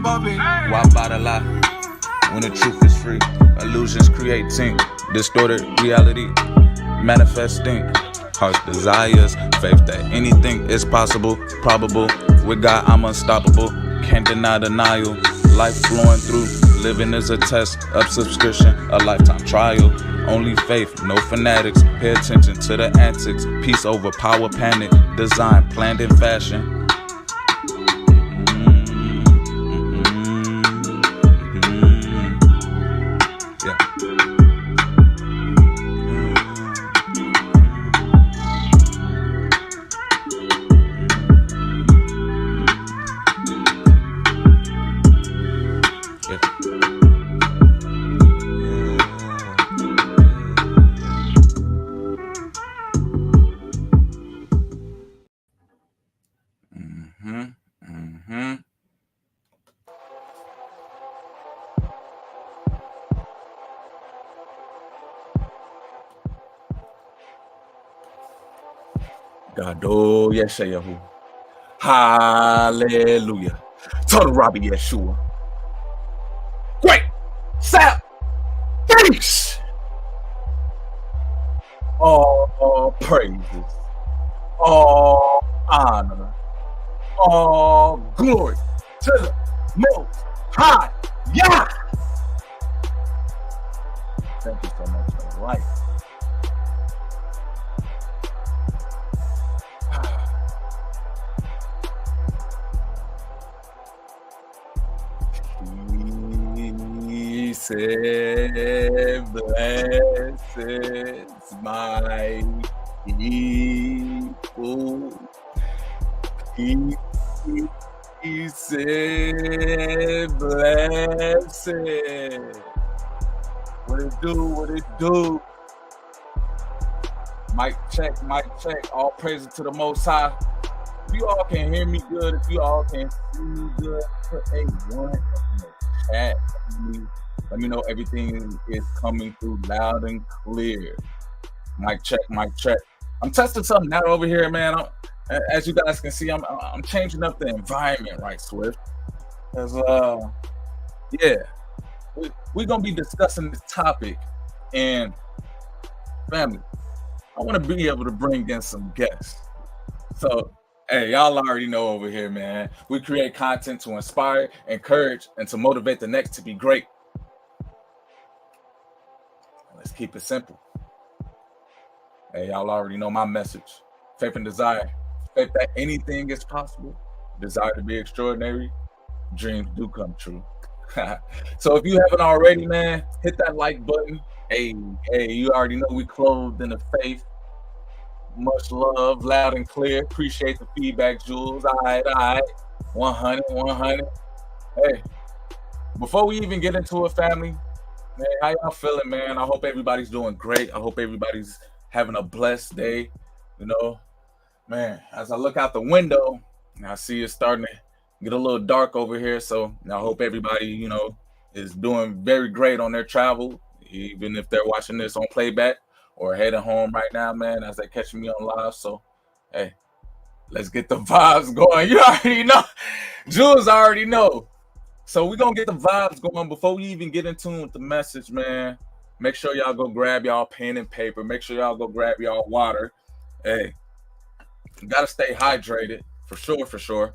Why bother lie when the truth is free? Illusions creating distorted reality, manifesting heart's desires, faith that anything is possible, probable. With God, I'm unstoppable. Can't deny denial. Life flowing through. Living is a test of subscription, a lifetime trial. Only faith, no fanatics. Pay attention to the antics. Peace over power, panic. Design planned in fashion. God, oh, yes, Yahu. Hallelujah. Total Robbie Yeshua. Great. Sap. Thanks. All praises. All honor. All glory to the Most High. Yeah. Thank you so much for life. Peace and blessings, my people. Peace and blessings. What it do? What it do? Mic check. All praises to the Most High. If you all can hear me good, if you all can see me good, put a 1 in the chat. Let me know everything is coming through loud and clear. Mic check. I'm testing something out over here, man. As you guys can see, I'm changing up the environment, right, Swift? Because we're gonna be discussing this topic, and family, I want to be able to bring in some guests. So, hey, y'all already know over here, man. We create content to inspire, encourage, and to motivate the next to be great. Let's keep it simple. Hey, y'all already know my message. Faith and desire. Faith that anything is possible. Desire to be extraordinary. Dreams do come true. So if you haven't already, man, hit that like button. Hey, you already know we clothed in the faith. Much love, loud and clear. Appreciate the feedback, Jules. All right. 100. Hey, before we even get into it, family, man, how y'all feeling, man? I hope everybody's doing great. I hope everybody's having a blessed day. You know, man, as I look out the window, I see it's starting to get a little dark over here. So I hope everybody, you know, is doing very great on their travel, even if they're watching this on playback or heading home right now, man, as they're catching me on live. So, hey, let's get the vibes going. You already know. Jules already know. So we're going to get the vibes going before we even get in tune with the message, man. Make sure y'all go grab y'all pen and paper. Make sure y'all go grab y'all water. Hey, you got to stay hydrated, for sure.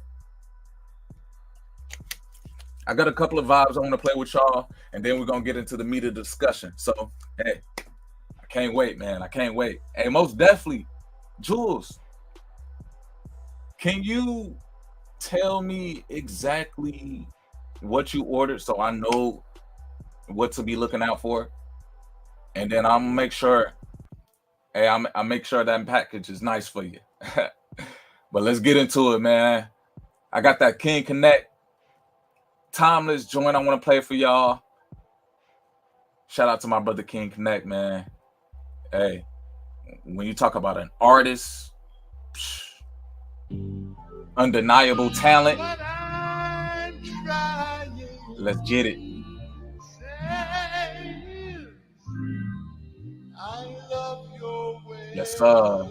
I got a couple of vibes I want to play with y'all, and then we're going to get into the meat of the discussion. So, hey, I can't wait, man. I can't wait. Hey, most definitely, Jules, can you tell me exactly what you ordered so I know what to be looking out for? And then I'll make sure, I'll make sure that package is nice for you. But let's get into it, man. I got that King Connect timeless joint I want to play for y'all. Shout out to my brother King Connect, man. Hey, when you talk about an artist, undeniable talent, let's get it. Yes, sir.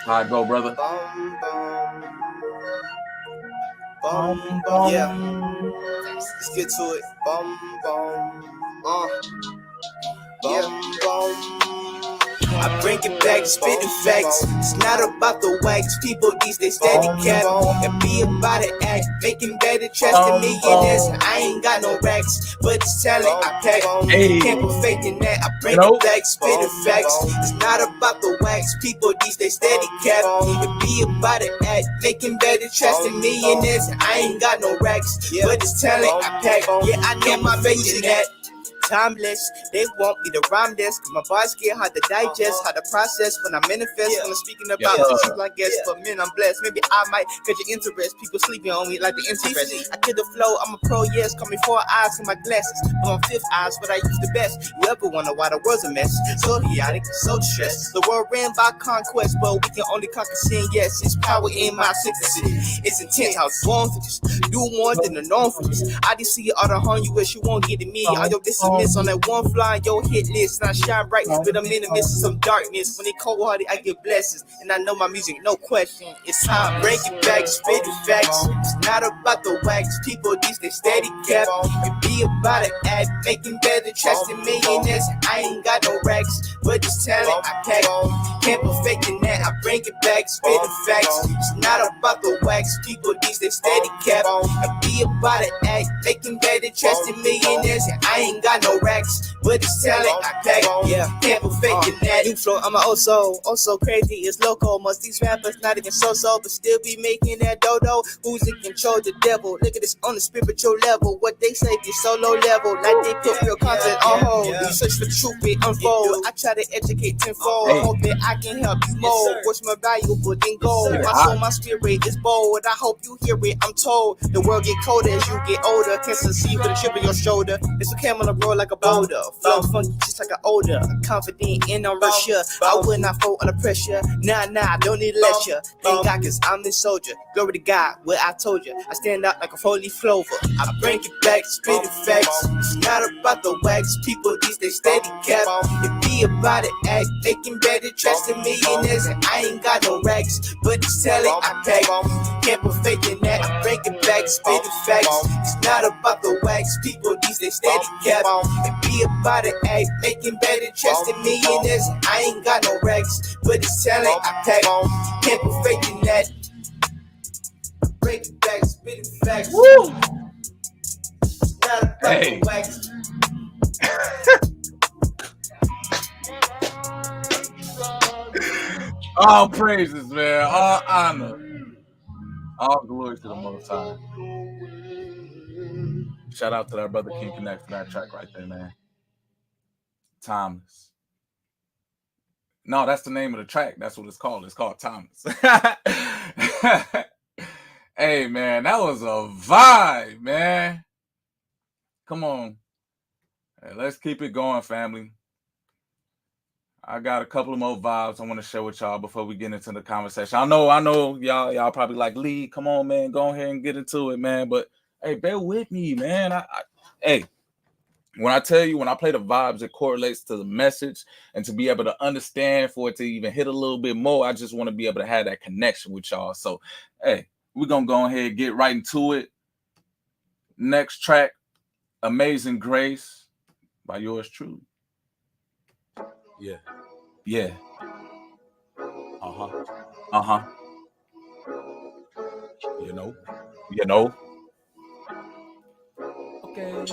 How it go, brother? Yeah. Let's get to it. Yeah. I bring it back, spitting facts. It's not about the wax. People these days steady cap and be about it act. Making better trusting millionaires. I ain't got no racks, but it's talent I pack. Can't put faith in that. I bring it back, spitting facts. It's not about the wax. People these days steady cap and be about it act. Making better trusting millionaires. I ain't got no racks, but it's talent I pack. Yeah, I know my faith in that. Timeless, they want me to rhyme this. Cause my bars get hard to digest, hard to process when I manifest. When I'm speaking about the truth, I guess. But man, I'm blessed. Maybe I might catch your interest. People sleeping on me like the interest. I kill the flow, I'm a pro, yes. Call me 4 eyes in my glasses. But on 5th eyes, but I use the best. You ever wonder why the world's a mess? So chaotic, so stressed. The world ran by conquest, but we can only conquer sin. Yes, it's power in my sickness. It's intense, how it's born for this. Do more than the norm for this. I just see all the harm you wish you won't get to me. All your dismiss on that one fly on your hit list. And I shine bright, but I'm in the midst of some darkness. When they cold-hearted, I get blessings. And I know my music, no question. It's time, break it back, spit it facts. It's not about the wax. People these days steady cap. It be about it act. Making better, trusting millionaires. I ain't got no racks, but it's talent I pack. Can't put fake in that. I bring it back, spit it facts. It's not about the wax. People these days steady cap. It be about it act. Making better, trusting millionaires. I ain't got no racks, but it's talent I pack. Yeah, can't put fake in that. New flow, I'm a oh so crazy, it's loco. Most these rappers not even so, but still be making that dodo. Who's in control? The devil. Look at this on the spiritual level. What they say be so low level, like they put real content on hold. You search for the truth, it unfold. I try to educate tenfold, hoping I can help you mold. What's more valuable than gold? My soul, my spirit is bold. I hope you hear it. I'm told the world get colder as you get older. Can't see with a chip on your shoulder. It's a camel on the road like a boulder. Flow funky just like an older. Confident in on Russia. I will not fall under pressure. Nah, don't need lecture. Thank God, cause I'm this soldier. Glory to God, what I told you. I stand out like a four-leaf clover. I bring it back, spit it facts. It's not about the wax. People these days steady cap. It be about it act. Making better, trusting millionaires. And I ain't got no racks, but it's talent I pack. Can't put fake in that. I bring it back, spit it facts. It's not about the wax. People these days steady cap. It be about it act. Making better, trusting millionaires. I ain't got no racks, but it's talent I pack. Can't put fake in that. Break it back, spit it facts. Woo! It's not about the wax. All praises, man. All honor. All glory to the Most High. Shout out to that brother King Connect for that track right there, man. Timeless. No, that's the name of the track. That's what it's called. It's called Timeless. Hey, man, that was a vibe, man. Come on. Hey, let's keep it going, family. I got a couple of more vibes I want to share with y'all before we get into the conversation. I know y'all probably like, Lee, come on, man, go ahead and get into it, man. But hey, bear with me, man. Hey, when I tell you, when I play the vibes, it correlates to the message, and to be able to understand, for it to even hit a little bit more, I just want to be able to have that connection with y'all. So, hey, we're going to go ahead and get right into it. Next track, Amazing Grace by yours truly. Yeah. Uh-huh. You know. Okay.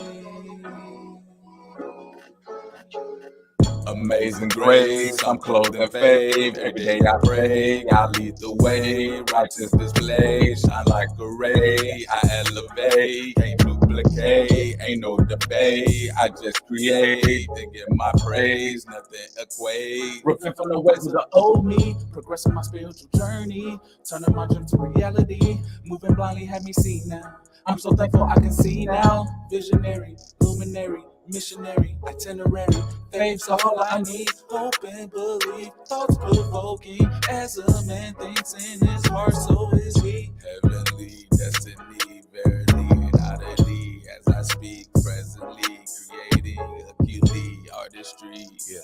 Amazing grace, I'm clothed in faith. Every day I pray, I lead the way. Righteous display, shine like a ray. I elevate, can't duplicate, ain't no debate. I just create, then give my praise, nothing equate. Repent from the ways of the old me, progressing my spiritual journey, turning my dream to reality. Moving blindly had me see now. I'm so thankful I can see now. Visionary, luminary, missionary, itinerary. Faith's all I need. Hope and belief. Thoughts provoking. As a man thinks in his heart, so is he. Heavenly destiny, verily, oddity. As I speak presently, creating acutely artistry. Yeah.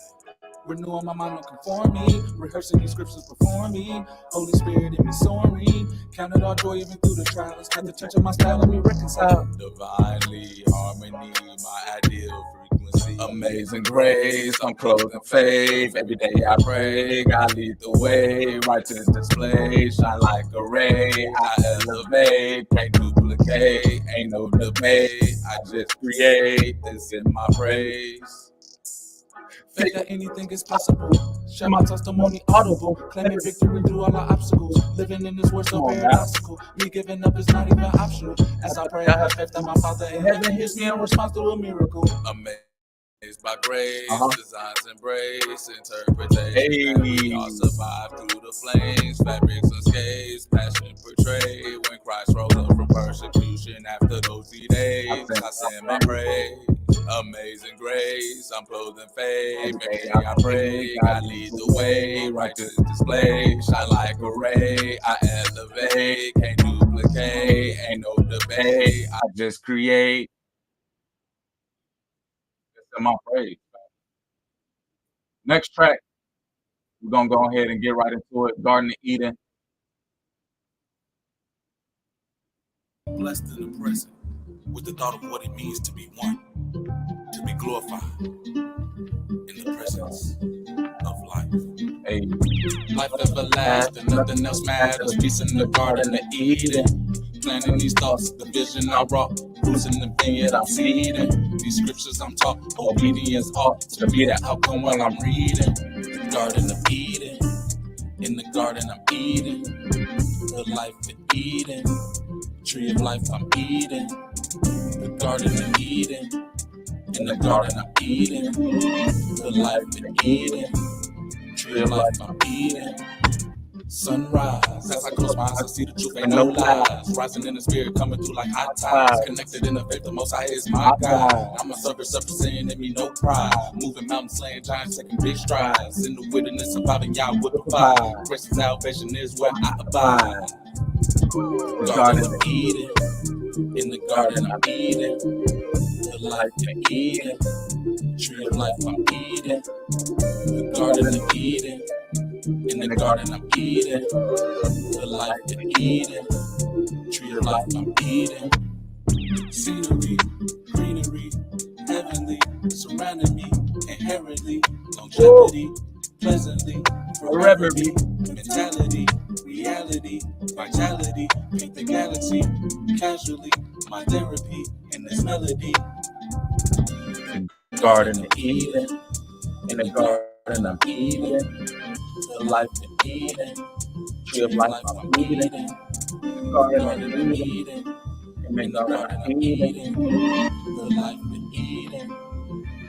We're new on my mind, don't conform me. Rehearsing these scriptures before me. Holy Spirit in me soaring. Counted all joy even through the trials. Got the touch of my style, let me reconcile. Divinely harmony, my ideal frequency. Amazing grace, I'm clothing faith. Every day I pray, God lead the way. Righteous display, shine like a ray. I elevate, can't duplicate, ain't no debate. I just create, this in my praise. Faith that anything is possible. Share my testimony audible. Claiming victory through all our obstacles. Living in this world so paradoxical. Me giving up is not even optional. As I pray, I have faith that my Father in heaven hears me in response to a miracle. Amazed by grace, designs embrace, interpretation. We all survive through the flames, fabrics unscathed, passion portrayed. When Christ rose up from persecution after those days, I send my praise. Amazing grace, I'm clothed in faith. Every day I pray, God lead the way. Righteous display, shine like a ray. I elevate, can't duplicate, ain't no debate. I just create. It's in my praise. Next track, we're gonna go ahead and get right into it. Garden of Eden. Blessed in the present, with the thought of what it means to be one, to be glorified in the presence of life. Hey. Life everlasting, nothing else matters. Peace in the Garden of Eden. Planting these thoughts, the vision I wrought. Roots in the vineyard I'm seeding. These scriptures I'm taught, obedience ought to be the outcome while I'm reading. The Garden of Eden, in the garden I'm eating. The life of Eden, tree of life I'm eating. The Garden of Eden, in the garden I'm eating. The life of Eden, tree of life I'm eating. Sunrise, as I close my eyes, I see the truth, ain't no lies. Rising in the spirit, coming through like hot tides. Connected in the faith, the Most High is my God. I'm a surface of sin in me, no pride. Moving mountains, slaying giants, taking big strides. In the wilderness, surviving, Yah will provide. Grace and salvation is where I abide. Garden of Eden, in the garden I'm eating. The life of Eden, tree of life I'm eating. The Garden of Eden, in the garden I'm eating. The life of Eden, tree of life I'm eating. Scenery, greenery, heavenly, surrounding me inherently. Longevity, pleasantly, forever be. Mentality, reality, vitality, paint the galaxy. Casually, my therapy in this melody. Garden of Eden, in the garden I'm eating. The life of Eden, tree of life I'm eating. The garden of Eden, in the garden I'm eating. The life of Eden,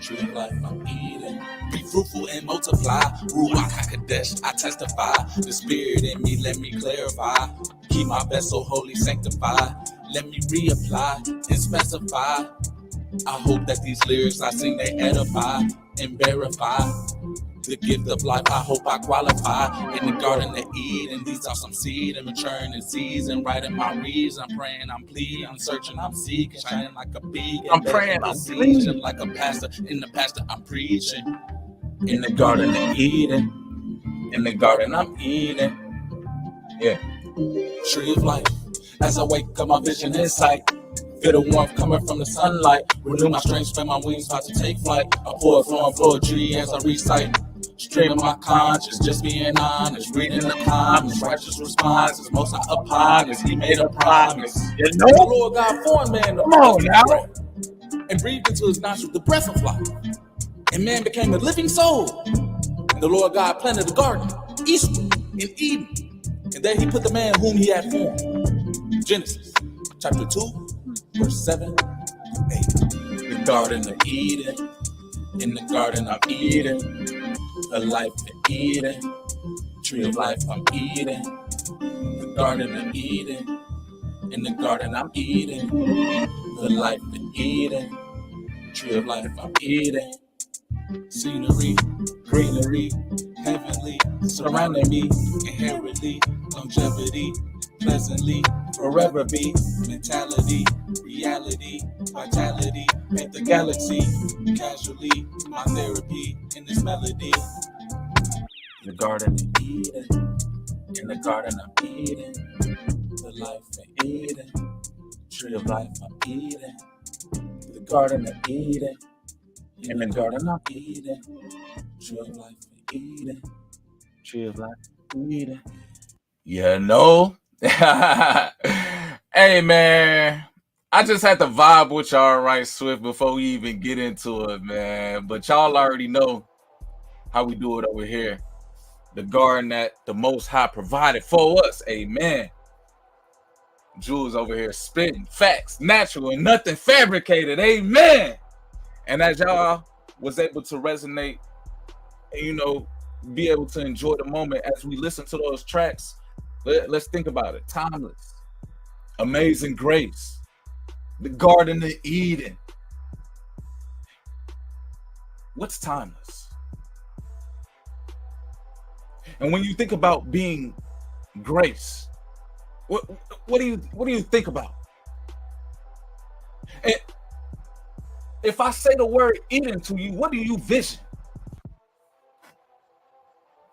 tree of life I'm eating. Be fruitful and multiply. Ruach HaKodesh, I testify. The spirit in me, let me clarify. Keep my vessel holy, sanctified. Let me reapply and specify. I hope that these lyrics I sing, they edify and verify the gift of life. I hope I qualify in the Garden of Eden. These are some seed and maturing in season. Writing my reads, I'm praying, I'm pleading, I'm searching, I'm seeking, shining like a beacon. I'm praying, I'm pleading like a pastor. In the pastor, I'm preaching. In the Garden of Eden, in the garden I'm eating. Yeah. Tree of life. As I wake up, my vision in sight. Feel the warmth coming from the sunlight. Renew my strength, spread my wings, about to take flight. I pour flowing poetry as I recite. Stream of my conscience, just being honest. Reading the comments, righteous responses. Most I upon us, he made a promise. You The know? Lord God formed man. Come on now. And breathed into his nostrils the breath of life. And man became a living soul. And the Lord God planted a garden eastward in Eden. And there he put the man whom he had formed. Genesis chapter 2, verse 7, 8. The Garden of Eden, in the garden I'm eating. The life of Eden, tree of life I'm eating. The Garden of Eden, in the garden I'm eating. The life of Eden, tree of life I'm eating. Scenery, greenery, heavenly, surrounding me inherently. Longevity, pleasantly, forever be. Mentality, reality, vitality, paint the galaxy. Casually, my therapy in this melody. The Garden of Eden. In the Garden of Eden. The life of Eden. Tree of life of Eden. The Garden of Eden. In the Garden of Eden. Tree of life of Eden. Tree of life of Eden. You know? Hey, man. I just had to vibe with y'all right swift before we even get into it, man. But y'all already know how we do it over here. The garden that the Most High provided for us. Amen. Jules over here spitting facts, natural and nothing fabricated. Amen. And as y'all was able to resonate and, you know, be able to enjoy the moment as we listen to those tracks, let's think about it. Timeless. Amazing Grace. The Garden of Eden. What's timeless? And when you think about being grace, what do you think about? And if I say the word Eden to you, what do you vision?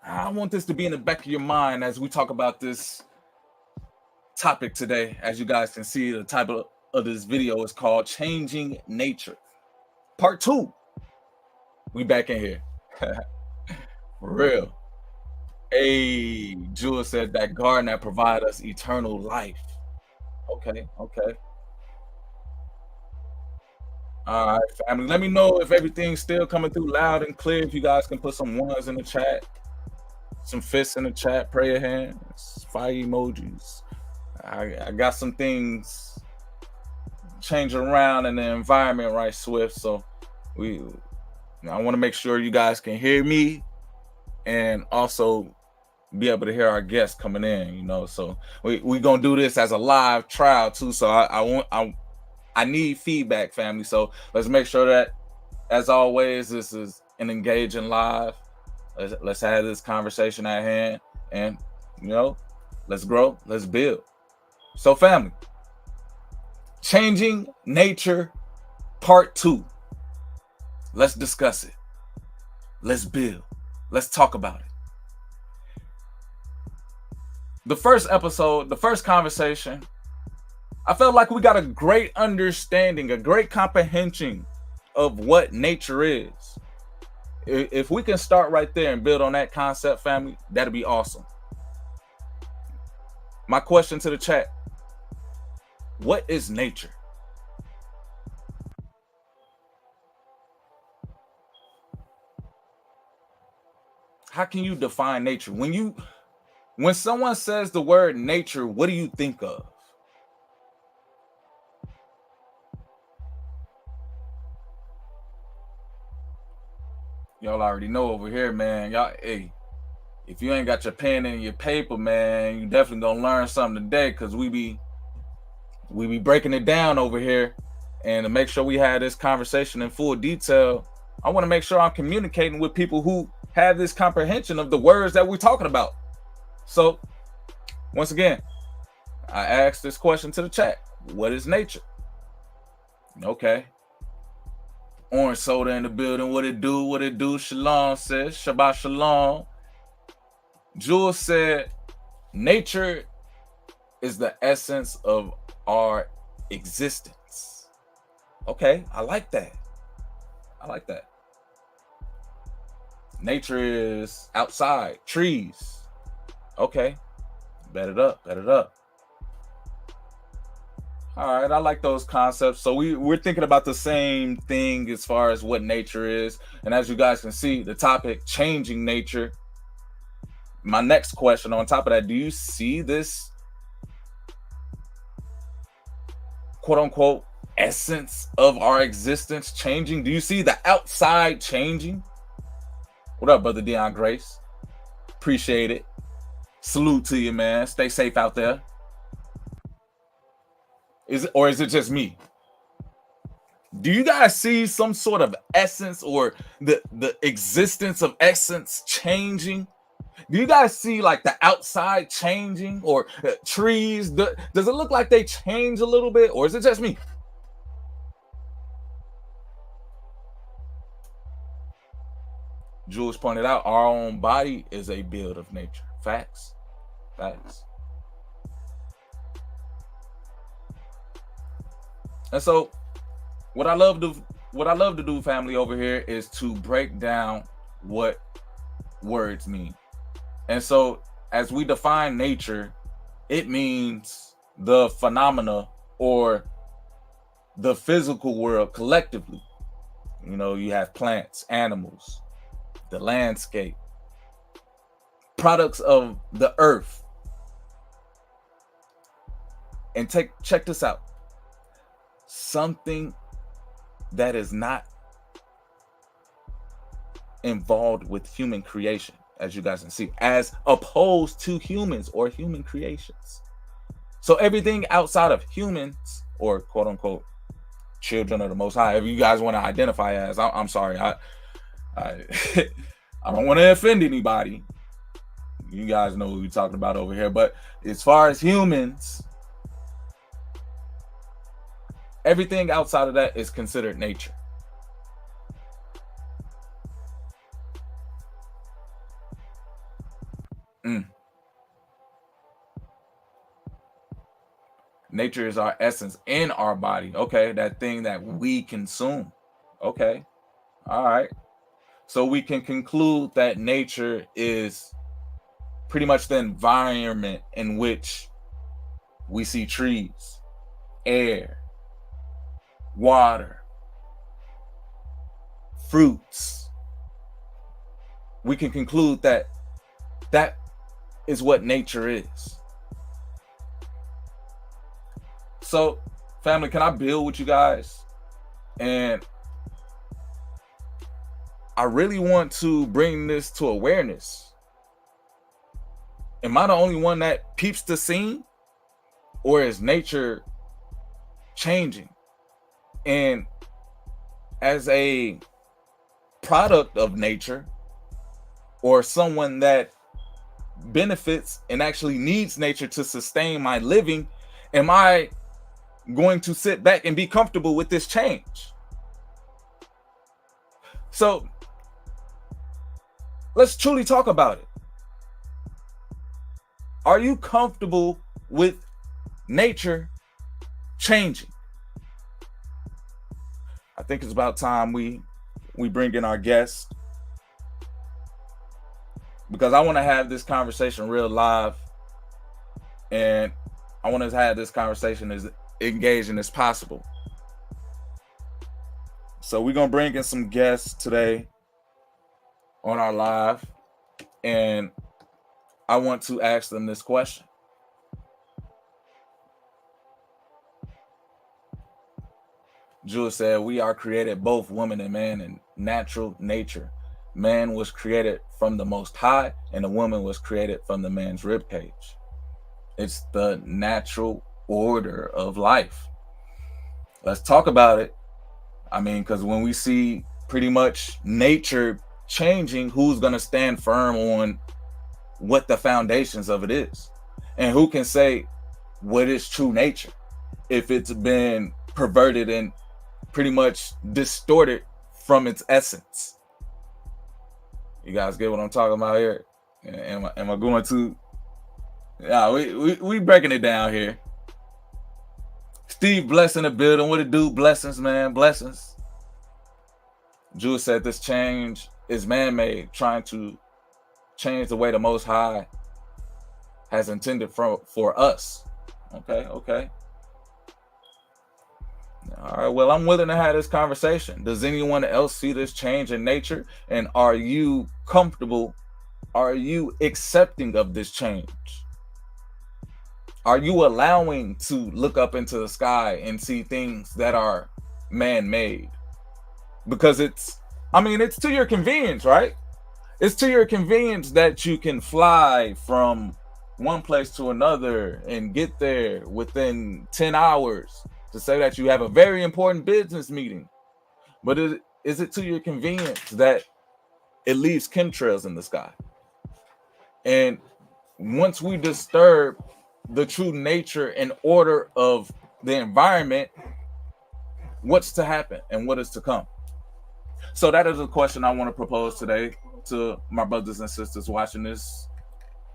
I want this to be in the back of your mind as we talk about this topic today. As you guys can see, the title of this video is called Changing Nature. Part 2. We back in here. For real. Hey, Jules said that garden that provide us eternal life. Okay. All right, family. Let me know if everything's still coming through loud and clear. If you guys can put some ones in the chat, some fists in the chat, prayer hands, fire emojis. I got some things changing around in the environment right swift, so I want to make sure you guys can hear me and also be able to hear our guests coming in, you know. So we gonna do this as a live trial too, so I need feedback, family. So let's make sure that, as always, this is an engaging live. Let's have this conversation at hand, and, you know, let's grow, let's build. So, family, Changing Nature, Part 2. Let's discuss it. Let's build. Let's talk about it. The first episode, the first conversation, I felt like we got a great understanding, a great comprehension of what nature is. If we can start right there and build on that concept, family, that'd be awesome. My question to the chat: what is nature? How can you define nature? When someone says the word nature, what do you think of? Y'all already know over here, man. Y'all, hey, if you ain't got your pen and your paper, man, you definitely gonna learn something today, because we be breaking it down over here. And to make sure we have this conversation in full detail, I want to make sure I'm communicating with people who have this comprehension of the words that we're talking about. So, once again, I asked this question to the chat: what is nature? Okay. Orange Soda in the building. What it do? Shalom says, Shabbat Shalom. Jules said, nature is the essence of our existence. Okay, I like that. Nature is outside, trees. Okay, bet it up. All right, I like those concepts. So we're thinking about the same thing as far as what nature is. And as you guys can see, the topic, changing nature. My next question on top of that: do you see this quote unquote essence of our existence changing? Do you see the outside changing? What up, brother Deion Grace? Appreciate it. Salute to you, man. Stay safe out there. Is it just me? Do you guys see some sort of essence, or the existence of essence changing? Do you guys see like the outside changing, or trees? Does it look like they change a little bit, or is it just me? Jules pointed out, our own body is a build of nature. Facts. And so what I love to do, family, over here is to break down what words mean. And so as we define nature, it means the phenomena or the physical world collectively. You know, you have plants, animals, the landscape, products of the earth. And check this out. Something that is not involved with human creation, as you guys can see, as opposed to humans or human creations. So everything outside of humans, or quote unquote children of the Most High, if you guys want to identify as, I'm sorry, I don't want to offend anybody. You guys know what we're talking about over here. But as far as humans, everything outside of that is considered nature. Nature is our essence in our body. Okay, that thing that we consume. Okay, all right. So we can conclude that nature is pretty much the environment in which we see trees, air, water, fruits. We can conclude that that is what nature is. So, family, can I build with you guys? And I really want to bring this to awareness. Am I the only one that peeps the scene? Or is nature changing? And as a product of nature, or someone that benefits and actually needs nature to sustain my living, am I going to sit back and be comfortable with this change? So let's truly talk about it. Are you comfortable with nature changing? I think it's about time we bring in our guest, because I want to have this conversation real live, and I want to have this conversation as engaging as possible. So we're going to bring in some guests today on our live, and I want to ask them this question. Jules said, we are created, both woman and man, in natural nature. Man was created from the Most High, and the woman was created from the man's ribcage. It's the natural order of life. Let's talk about it. I mean, because when we see pretty much nature changing, who's going to stand firm on what the foundations of it is? And who can say what is true nature if it's been perverted and pretty much distorted from its essence? You guys get what I'm talking about here? Am I going to? Yeah, we breaking it down here. Steve Bless in the building. What it do? Blessings, man. Blessings. Jules said this change is man-made, trying to change the way the Most High has intended for us. Okay. All right, well, I'm willing to have this conversation. Does anyone else see this change in nature? And are you comfortable? Are you accepting of this change? Are you allowing to look up into the sky and see things that are man-made? Because it's to your convenience, right? It's to your convenience that you can fly from one place to another and get there within 10 hours to say that you have a very important business meeting. But is it to your convenience that it leaves chemtrails in the sky? And once we disturb the true nature and order of the environment, what's to happen and what is to come? So that is a question I want to propose today. to my brothers and sisters watching this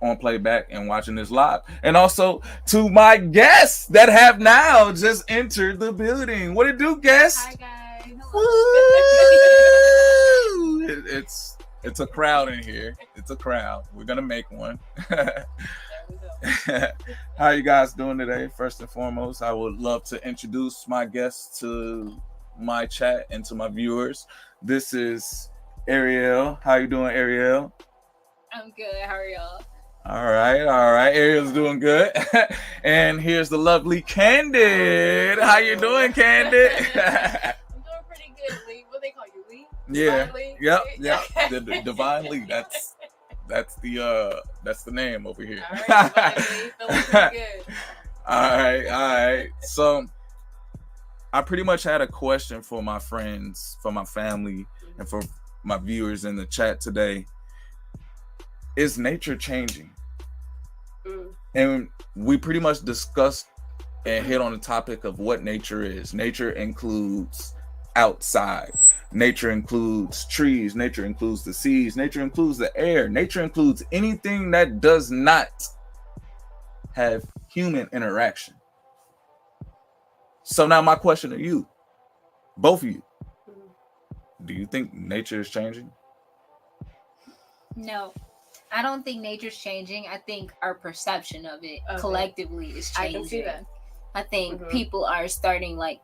on playback and watching this live, and also to my guests that have now just entered the building. What it do, guests? Hi guys. Hello. It's a crowd in here. It's a crowd. We're gonna make one. How you guys doing today? First and foremost, I would love to introduce my guests to my chat and to my viewers. This is Ariel. How you doing, Ariel? I'm good. How are y'all? All right. Ariel's doing good. And here's the lovely Candid. How you doing, Candid? I'm doing pretty good, Lee. What they call you, Lee? Yeah. Divine Lee? Yep. The Divine Lee. That's the name over here. All right, Divine Lee. Feeling pretty good. All right. So I pretty much had a question for my friends, for my family, and for my viewers in the chat today. Is nature changing? And we pretty much discussed and hit on the topic of what nature is. Nature includes outside. Nature includes trees. Nature includes the seas. Nature includes the air. Nature includes anything that does not have human interaction. So now my question to you, both of you, do you think nature is changing? No, I don't think nature's changing. I think our perception of it collectively is changing. I can see that. I think people are starting, like,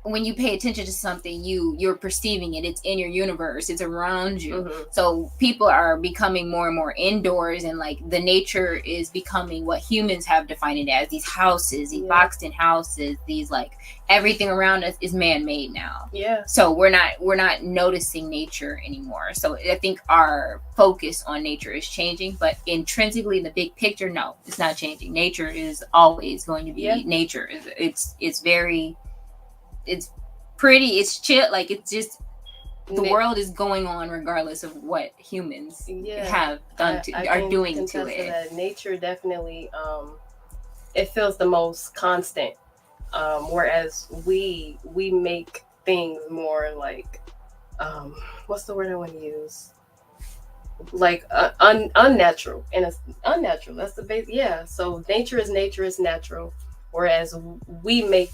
when you pay attention to something, you're perceiving it. It's in your universe. It's around you. So people are becoming more and more indoors, and like the nature is becoming what humans have defined it as. These houses, these boxed in houses, these like everything around us is man-made now. Yeah. So we're not noticing nature anymore. So I think our focus on nature is changing, but intrinsically, the big picture, no, it's not changing. Nature is always going to be nature. It's pretty, it's chill, like it's just the world is going on regardless of what humans have done are doing to it. That nature definitely it feels the most constant, whereas we make things more like what's the word I want to use, like unnatural, and it's unnatural. That's the base. So nature is natural, whereas we make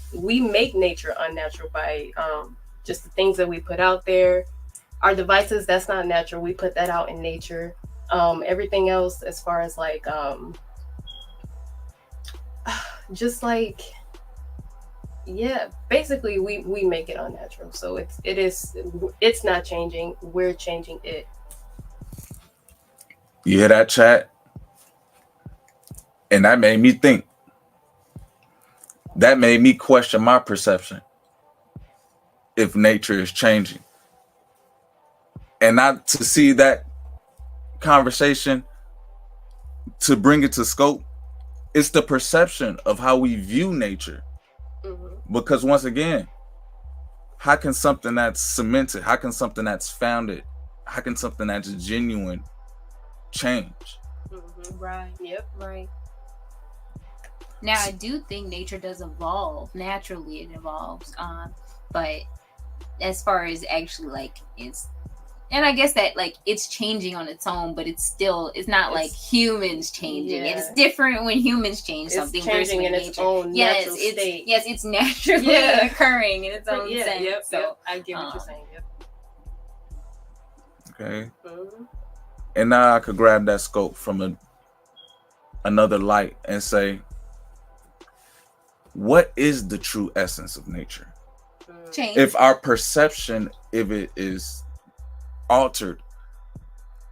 nature unnatural by just the things that we put out there. Our devices, that's not natural. We put that out in nature. Everything else, as far as like just like basically we make it unnatural. So it's not changing. We're changing it. You hear that, chat? And that made me think. That made me question my perception if nature is changing. And not to see that conversation, to bring it to scope, it's the perception of how we view nature. Because once again, how can something that's cemented, how can something that's founded, how can something that's genuine change? Right. Yep. Right. Now, I do think nature does evolve. Naturally, it evolves. But as far as actually, like, and I guess that, like, it's changing on its own, but it's not like humans changing. Yeah. It's different when humans change something. It's changing in its own natural state. Yes, it's naturally occurring in its own sense. So I get what you're saying. Okay. And now I could grab that scope from another light and say, what is the true essence of nature? Change. If our perception, if it is altered,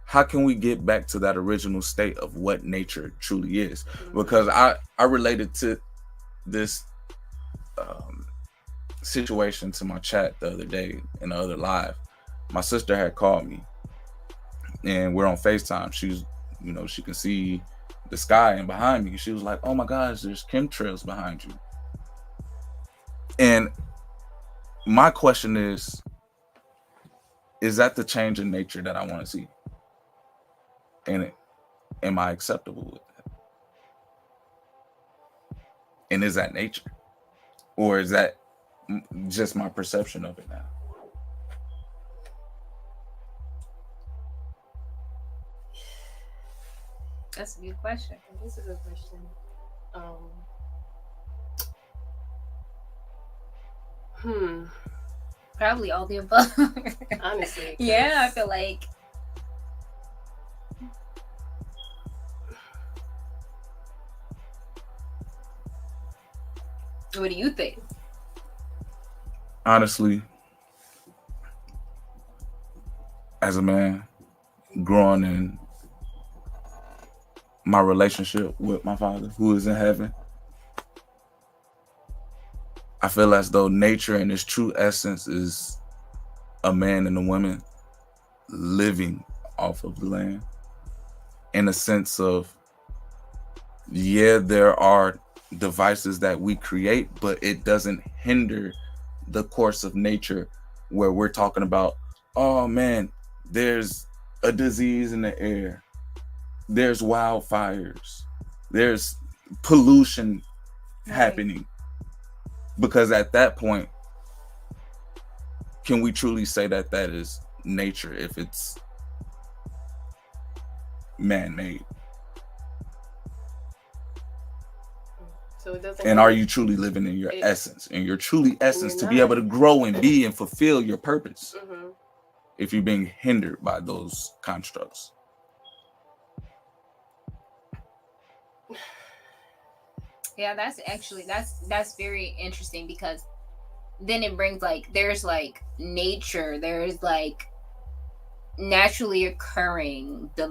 how can we get back to that original state of what nature truly is? Because I related to this situation to my chat the other day in the other live. My sister had called me and we're on FaceTime. She's, she can see the sky and behind me. She was like, oh my gosh, there's chemtrails behind you. And my question is that the change in nature that I want to see? And am I acceptable with that? And is that nature? Or is that just my perception of it now? That's a good question. That is a good question. Probably all the above. Honestly. Yeah, I feel like. What do you think? Honestly, as a man, growing in my relationship with my Father who is in heaven, I feel as though nature in its true essence is a man and a woman living off of the land, in a sense of, yeah, there are devices that we create, but it doesn't hinder the course of nature, where we're talking about, oh man, there's a disease in the air, there's wildfires, there's pollution happening. Because at that point, can we truly say that that is nature if it's man-made? So it doesn't. And are you truly living in your essence, in your truly essence, to be able to grow and be and fulfill your purpose, if you're being hindered by those constructs? Yeah, that's actually that's very interesting, because then it brings like, there's like nature, there's like the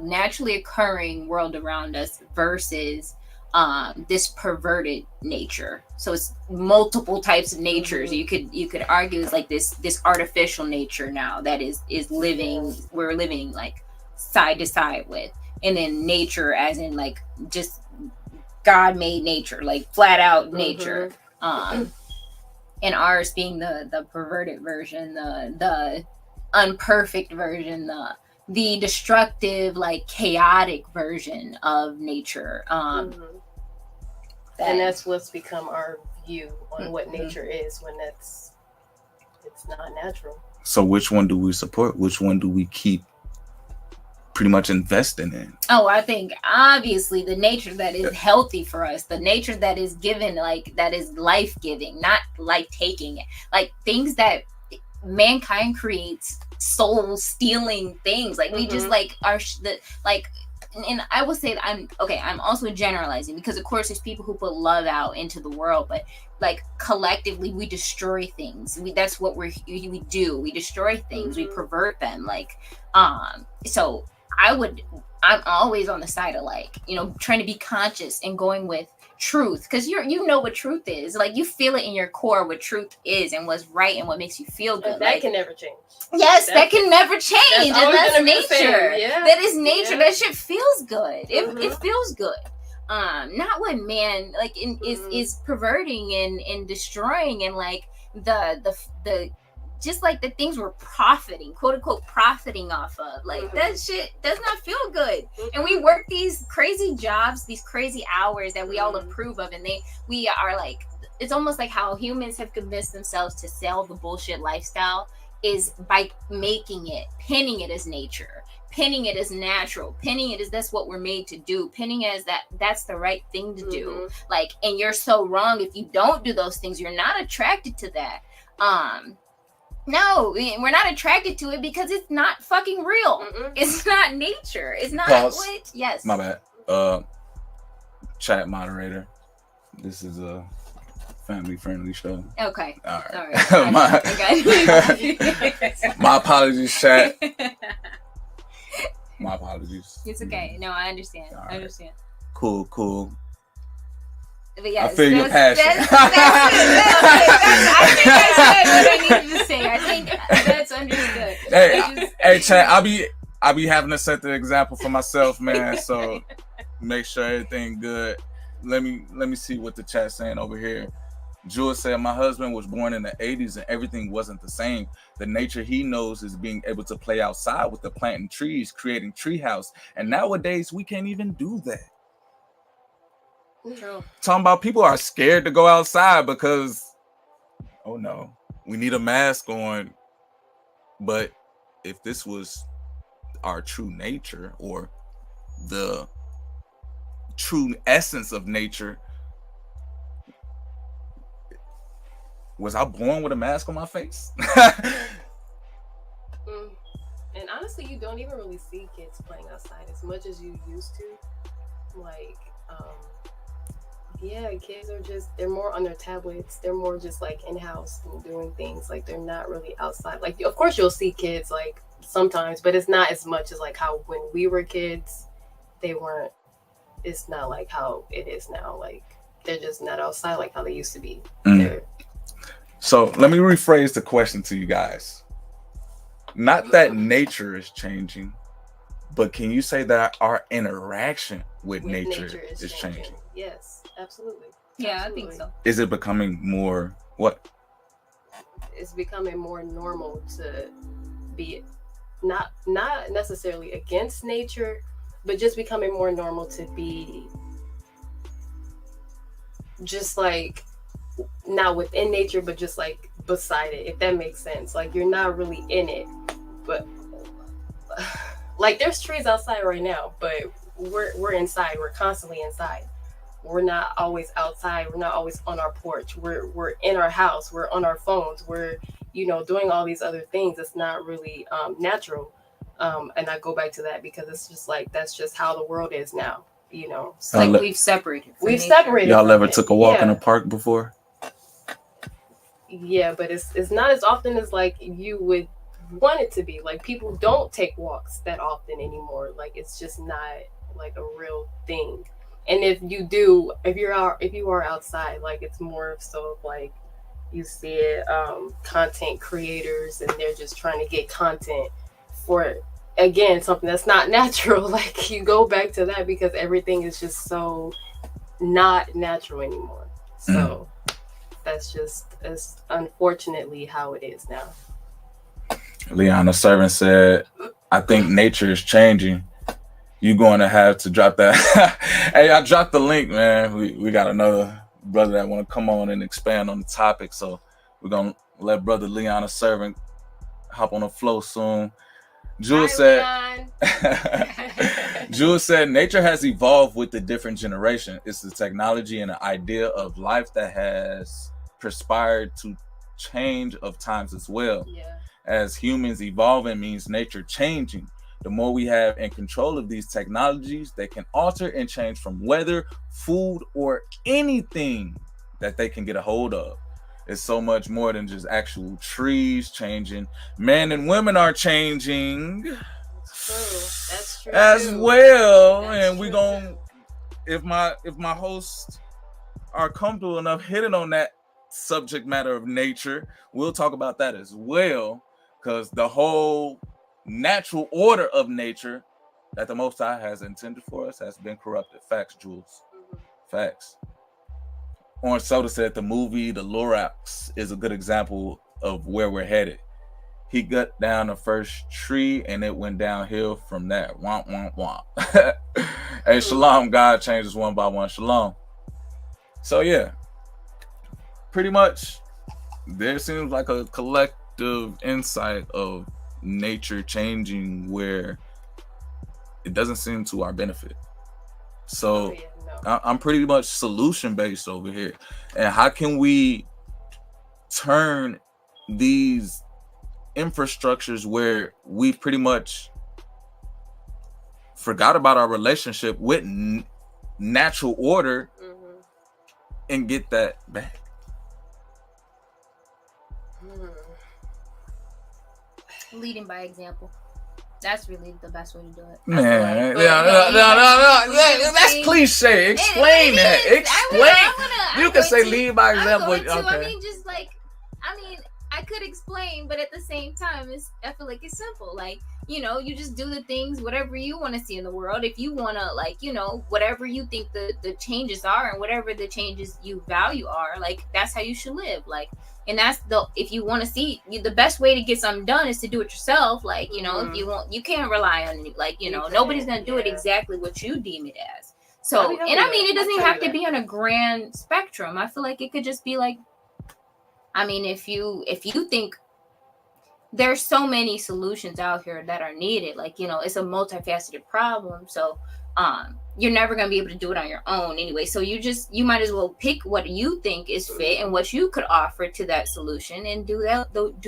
naturally occurring world around us versus this perverted nature. So it's multiple types of natures. You could argue it's like this artificial nature now that is living, we're living like side to side with, and then nature as in like just God made nature, like flat out nature. And ours being the perverted version, the unperfect version, the destructive, like chaotic version of nature. And that's what's become our view on what nature is, when it's not natural. So which one do we support? Which one do we keep pretty much investing in? Oh, I think obviously the nature that is healthy for us, the nature that is given, like that is life-giving, not life-taking, like things that mankind creates, soul-stealing things. Like we just like are and I will say that I'm also generalizing, because of course there's people who put love out into the world, but like collectively we destroy things. That's what we do. We destroy things. We pervert them. Like so I'm always on the side of like, trying to be conscious and going with truth, because you know what truth is. Like you feel it in your core what truth is and what's right and what makes you feel good. That can never change. Yes, that can never change. And that's nature. Yeah. That is nature. Yeah. That shit feels good. It feels good. Not what man like is perverting and destroying, and like the just like the things we're profiting, quote unquote, profiting off of. Like that shit does not feel good. And we work these crazy jobs, these crazy hours that we all approve of, and we are like, it's almost like how humans have convinced themselves to sell the bullshit lifestyle is by pinning it as nature, pinning it as natural, pinning it as that's what we're made to do, pinning it as that's the right thing to do. Like, and you're so wrong if you don't do those things. You're not attracted to that. No, we're not attracted to it because it's not fucking real. It's not nature. It's not what. Yes. My bad. Chat moderator. This is a family-friendly show. Okay. All right. Sorry. My apologies, chat. My apologies. It's okay. No, I understand. Right. I understand. Cool. But yes, I feel your passion. That's I think I said what I needed to say. I think that's understood. Hey, chat. I be having to set the example for myself, man. So make sure everything good. Let me see what the chat's saying over here. Jewel said, my husband was born in the 80s and everything wasn't the same. The nature he knows is being able to play outside with the planting trees, creating treehouse. And nowadays we can't even do that. True. Talking about people are scared to go outside because, oh no, we need a mask on. But if this was our true nature, or the true essence of nature, was I born with a mask on my face? And honestly, you don't even really see kids playing outside as much as you used to. Like, yeah, kids are they're more on their tablets. They're more just like in-house and doing things. Like, they're not really outside. Like, of course you'll see kids like sometimes, but it's not as much as like how when we were kids, it's not like how it is now. Like, they're just not outside like how they used to be. So let me rephrase the question to you guys. Not that nature is changing, but can you say that our interaction with nature is changing? Yes, absolutely. Yeah, absolutely. I think so. Is it becoming more what? It's becoming more normal to be not necessarily against nature, but just becoming more normal to be just like not within nature, but just like beside it, if that makes sense. Like, you're not really in it, but like there's trees outside right now, but we're inside. We're constantly inside. We're not always outside. We're not always on our porch. We're in our house. We're on our phones. We're doing all these other things. It's not really natural. And I go back to that because it's just like that's just how the world is now. It's like we've separated. Y'all ever took a walk in a park before? Yeah, but it's not as often as like you would want it to be. Like, people don't take walks that often anymore. Like, it's just not like a real thing. And if you do, if you are outside, like, it's more so like you see it, content creators, and they're just trying to get content for, again, something that's not natural. Like, you go back to that because everything is just so not natural anymore. So that's unfortunately how it is now. Liana Servant said, I think nature is changing. You're going to have to drop that. Hey, I dropped the link, man. We got another brother that want to come on and expand on the topic. So we're going to let brother Liana Servant hop on the flow soon. Jules said, nature has evolved with the different generation. It's the technology and the idea of life that has perspired to change of times as well. Yeah. As humans evolving means nature changing. The more we have in control of these technologies, they can alter and change from weather, food, or anything that they can get a hold of. It's so much more than just actual trees changing. Men and women are changing. That's true. As well. That's and we gonna, if my hosts are comfortable enough hitting on that subject matter of nature, we'll talk about that as well. Because the whole natural order of nature that the Most High has intended for us has been corrupted. Facts, Jules. Facts. Orange Soda said the movie The Lorax is a good example of where we're headed. He cut down the first tree and it went downhill from that. Womp, womp, womp. Hey, shalom. God changes one by one. Shalom. So, yeah. Pretty much, there seems like a collective insight of nature changing where it doesn't seem to our benefit. So I'm pretty much solution based over here. And how can we turn these infrastructures where we pretty much forgot about our relationship with natural order and get that back? Leading by example. That's really the best way to do it. Man, no. That's cliche. Explain that. Explain. You can say lead by example. Okay. I mean, just like, I could explain, but at the same time, I feel like it's simple. Like, you just do the things, whatever you want to see in the world. If you want to, whatever you think the changes are and whatever the changes you value are, like, that's how you should live. Like, and that's if you want to see, the best way to get something done is to do it yourself. Like, if you want, you can't rely on, nobody's going to do it exactly what you deem it as. So, it doesn't have to be on a grand spectrum. I feel like it could just be like, if you think there's so many solutions out here that are needed, like, it's a multifaceted problem. So, you're never going to be able to do it on your own anyway. So you might as well pick what you think is fit and what you could offer to that solution and do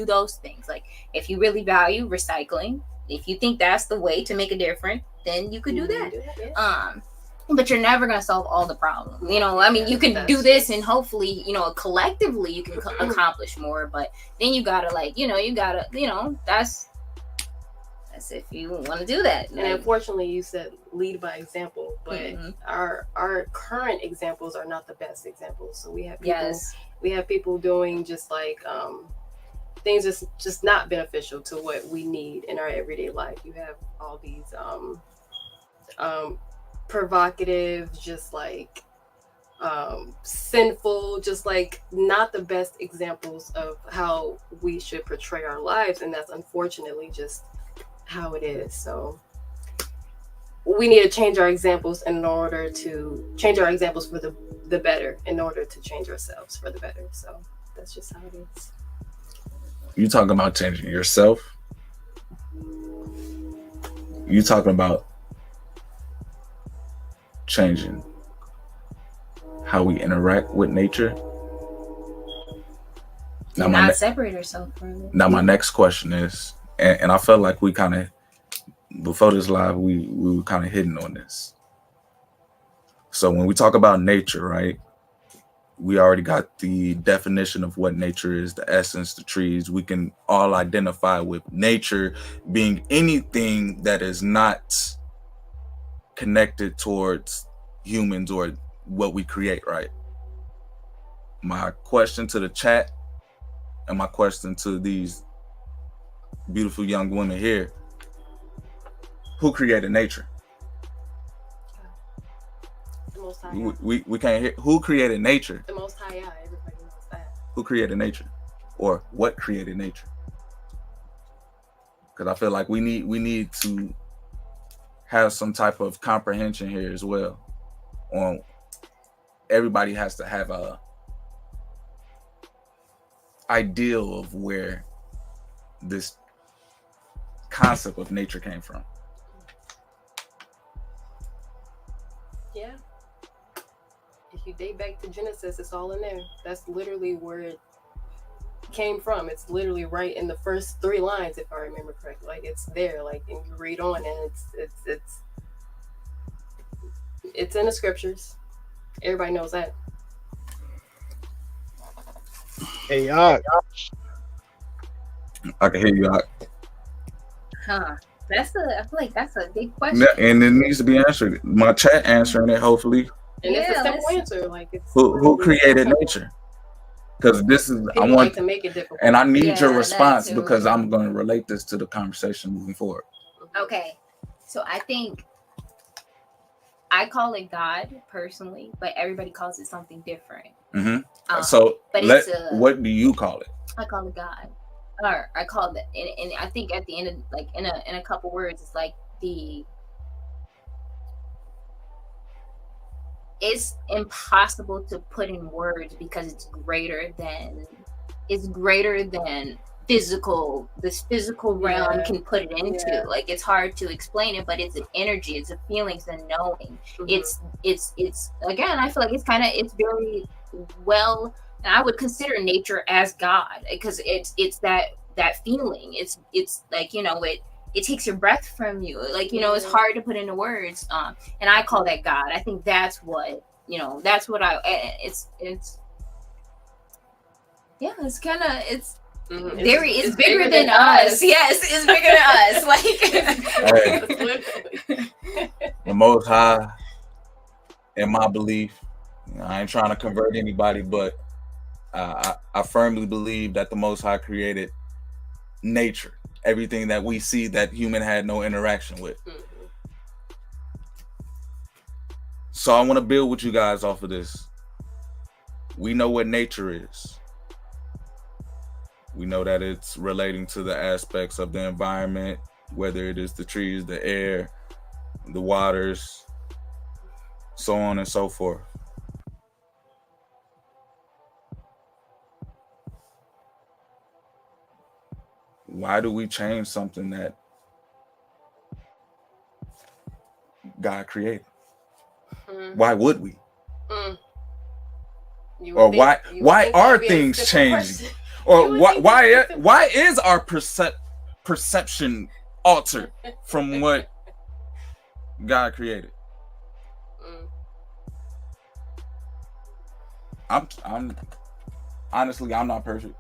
those things. Like if you really value recycling, if you think that's the way to make a difference, then you could do that. But you're never going to solve all the problems. I mean, you can do this and hopefully, collectively you can accomplish more, but then you gotta that's if you want to do that. And unfortunately, you said lead by example, but our current examples are not the best examples. So we have people doing just like things just not beneficial to what we need in our everyday life. You have all these provocative, just like sinful, just like not the best examples of how we should portray our lives, and that's unfortunately just how it is. So we need to change our examples for the better in order to change ourselves for the better. So that's just how it is. You talking about changing yourself? You talking about changing how we interact with nature? Now, not separate ourselves from it. Now, my next question is, and I felt like we kind of, before this live, we were kind of hitting on this. So when we talk about nature, right, we already got the definition of what nature is, the essence, the trees. We can all identify with nature being anything that is not connected towards humans or what we create, right? My question to the chat and my question to these beautiful young women here: who created nature? The Most High. We can't hear. Who created nature? The Most High. Everybody knows that. Who created nature, or what created nature? Because I feel like we need to have some type of comprehension here as well. On everybody has to have a ideal of where this concept of nature came from. Yeah. If you date back to Genesis, it's all in there. That's literally where it came from. It's literally right in the first 3 lines, if I remember correctly. Like it's there, like, and you read on, and it's in the scriptures. Everybody knows that. Hey, I can hear you. I feel like that's a big question. And it needs to be answered. My chat answering it, hopefully. And it's a simple answer. Like it's who created nature? Because this is I want to make it difficult. And I need your response because I'm going to relate this to the conversation moving forward. Okay, so I think I call it God personally, but everybody calls it something different. So what do you call it? I call it God, or I call it, and I think at the end of, like, in a couple words, it's like it's impossible to put in words because it's greater than physical. This physical realm can put it into. Like, it's hard to explain it, but it's an energy, it's a feeling, it's a knowing. It's again, I feel like it's very well, and I would consider nature as God, because it's that feeling. It's like, it takes your breath from you. Like, it's hard to put into words. And I call that God. I think that's what, it's kind of, it's bigger than us. Yes, it's bigger than us. Like, the Most High, in my belief, I ain't trying to convert anybody, but I firmly believe that the Most High created nature, everything that we see that human had no interaction with. So I want to build with you guys off of this. We know what nature is. We know that it's relating to the aspects of the environment, whether it is the trees, the air, the waters, so on and so forth. Why do we change something that God created? Why would we? Or why are things changing? Or why is our perception altered from what God created? I'm honestly, I'm not perfect.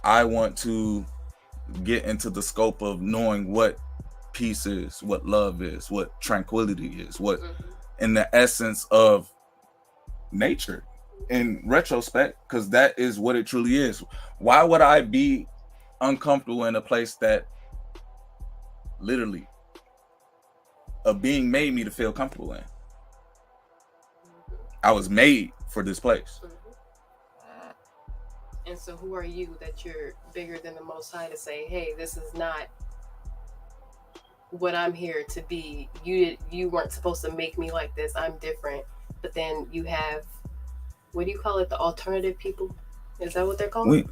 I want to get into the scope of knowing what peace is, what love is, what tranquility is, what in the essence of nature in retrospect, because that is what it truly is. Why would I be uncomfortable in a place that literally a being made me to feel comfortable in? I was made for this place. And so who are you that you're bigger than the Most High to say, hey, this is not what I'm here to be. You weren't supposed to make me like this. I'm different. But then you have, what do you call it? The alternative people? Is that what they're called?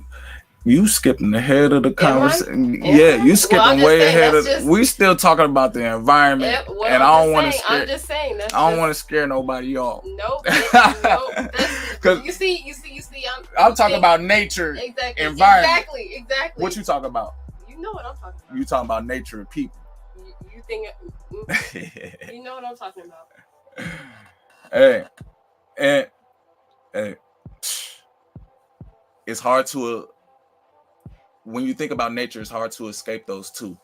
You skipping ahead of the conversation. Yeah, you skipping way ahead of. We still talking about the environment, and I don't want to scare. I'm just saying. I don't want to scare nobody off. Nope. Because you see. I'm talking about nature, exactly, environment. Exactly. What you talking about? You know what I'm talking about. You talking about nature and people. You think? You know what I'm talking about. Hey, it's hard to. When you think about nature, it's hard to escape those two.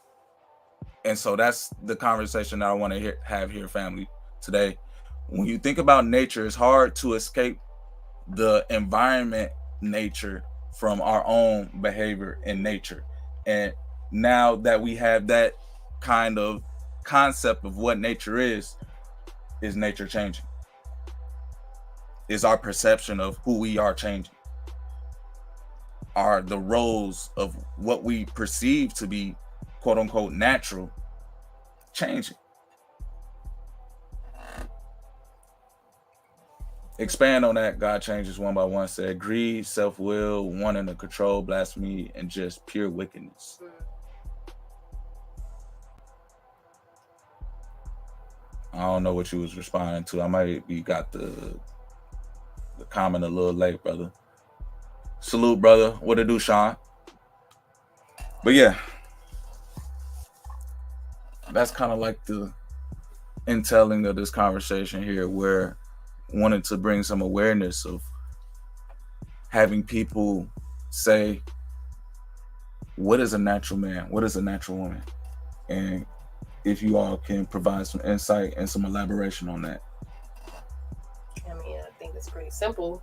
And so that's the conversation that I want to have here, family, today. When you think about nature, it's hard to escape the environment nature from our own behavior in nature. And now that we have that kind of concept of what nature is nature changing? Is our perception of who we are changing? Are the roles of what we perceive to be quote unquote natural changing? Expand on that. God changes one by one. Said greed, self-will, wanting to control, blasphemy, and just pure wickedness. I don't know what you was responding to. I might be got the comment a little late, brother. Salute, brother. What it do, Sean? But yeah, that's kind of like the intelling of this conversation here, where wanted to bring some awareness of having people say, what is a natural man? What is a natural woman? And if you all can provide some insight and some elaboration on that. I mean, I think it's pretty simple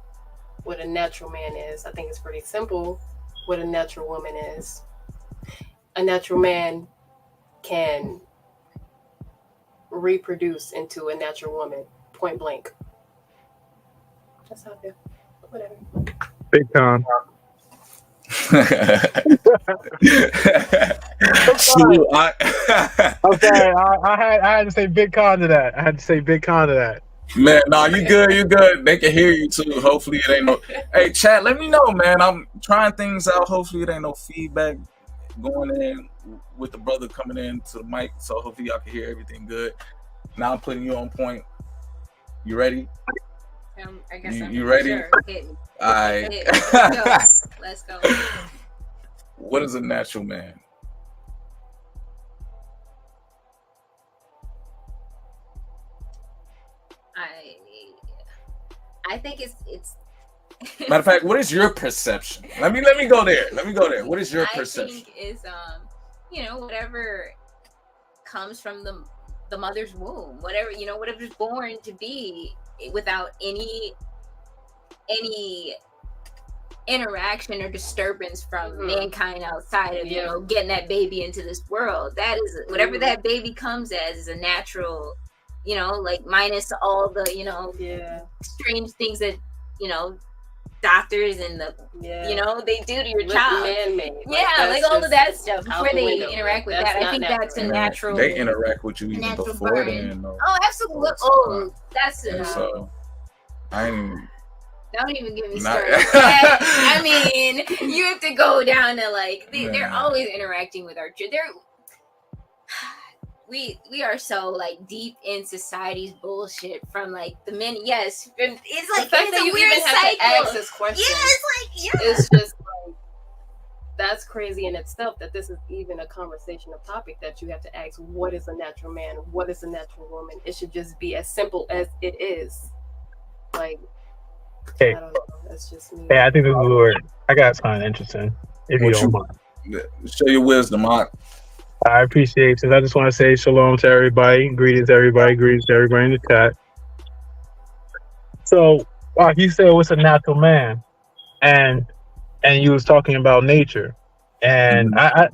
what a natural man is. I think it's pretty simple what a natural woman is. A natural man can reproduce into a natural woman, point blank. That's how I feel. Whatever. Big Con. I'm sorry. I had to say Big Con to that. Man, no, you good. They can hear you too. Hopefully it ain't no. Hey, chat, let me know, man. I'm trying things out. Hopefully it ain't no feedback going in with the brother coming in to the mic. So hopefully y'all can hear everything good. Now I'm putting you on point. You ready? I guess you ready? Sure. All right. Let's go. What is a natural man? I think it's matter of fact, what is your perception? Let me go there. What is your perception? I think is whatever comes from the mother's womb, whatever's born to be without any interaction or disturbance from mankind outside of getting that baby into this world. That is whatever that baby comes as is a natural, like minus all the strange things that doctors and they do to your child. Man-made. Like all of that stuff before they interact with that. I think that's a natural. They interact with you even before then. Oh, absolutely. Oh, that's it. So I ain't. Don't even get me started. I mean, you have to go down to they're always interacting with our children. we are so like deep in society's bullshit from like the men. Yes, it's like the fact it's that a you weird even have cycle. to ask this question. Yeah, it's like It's just like, that's crazy in itself that this is even a conversation, a topic that you have to ask. What is a natural man? What is a natural woman? It should just be as simple as it is. Like, Hey. I don't know. That's just me. Hey, I think this is where I got something interesting. If you What don't you- mind. Show your wisdom, Mark. I appreciate it. I just want to say shalom to everybody. Greetings, everybody. Greetings to everybody in the chat. So, you said what's a natural man, and you was talking about nature, and I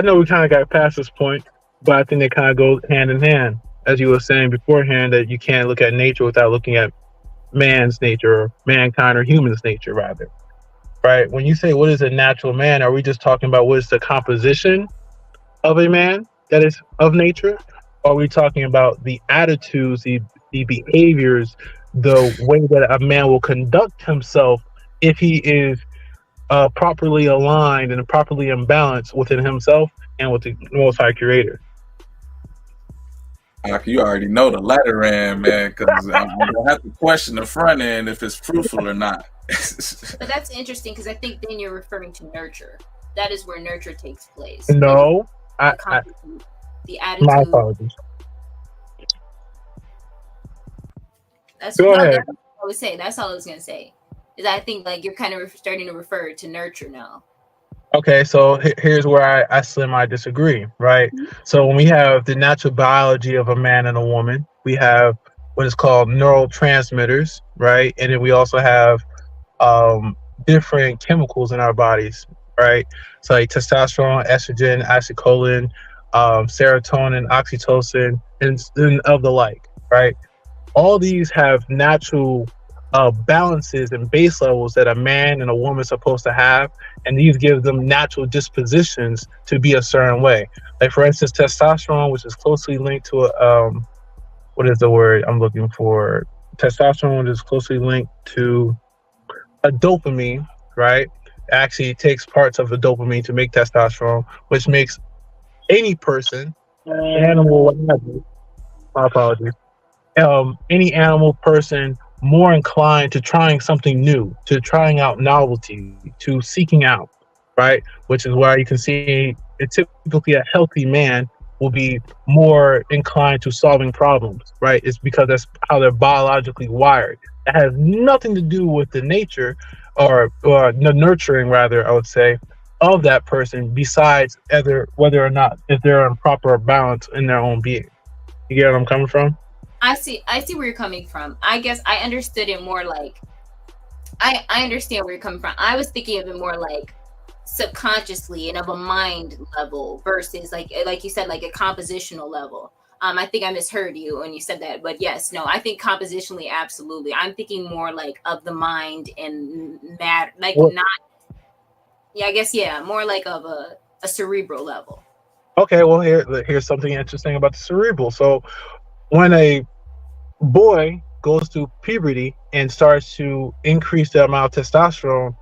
know we kind of got past this point, but I think they kind of go hand in hand, as you were saying beforehand, that you can't look at nature without looking at man's nature, or mankind, or human's nature, rather. Right? When you say what is a natural man, are we just talking about what is the composition of a man that is of nature? Or are we talking about the attitudes, the behaviors, the way that a man will conduct himself if he is properly aligned and properly in balance within himself and with the Most High Creator? You already know the latter end, man, because I'm gonna have to question the front end if it's fruitful or not. But that's interesting because I think then you're referring to nurture. That is where nurture takes place. No, the attitude. my apologies. That's Go ahead. That's what I would say. That's all I was gonna say. Is I think like you're kind of starting to refer to nurture now. Okay, so here's where I semi disagree, right? So when we have the natural biology of a man and a woman, we have what is called neurotransmitters, right? And then we also have different chemicals in our bodies, right? So like testosterone, estrogen, acetylcholine, serotonin, oxytocin, and of the like, right? All these have natural balances and base levels that a man and a woman are supposed to have, and these give them natural dispositions to be a certain way. Like for instance, testosterone, which is closely linked to what is the word I'm looking for? Testosterone is closely linked to a dopamine, right? It actually takes parts of the dopamine to make testosterone, which makes any person, animal, my apologies, any animal, person, more inclined to trying something new, to trying out novelty, to seeking out, right? Which is why you can see it typically a healthy man will be more inclined to solving problems, right? It's because that's how they're biologically wired. It has nothing to do with the nature or the nurturing, rather, I would say, of that person, besides whether or not if they're in proper balance in their own being. You get what I'm coming from? I see where you're coming from. I guess I understood it more like I understand where you're coming from. I was thinking of it more like subconsciously and of a mind level versus like you said, like a compositional level. I think I misheard you when you said that, but yes, no, I think compositionally, absolutely. I'm thinking more like of the mind and matter, like more like of a cerebral level. Okay, well here's something interesting about the cerebral. So when a boy goes through puberty and starts to increase the amount of testosterone,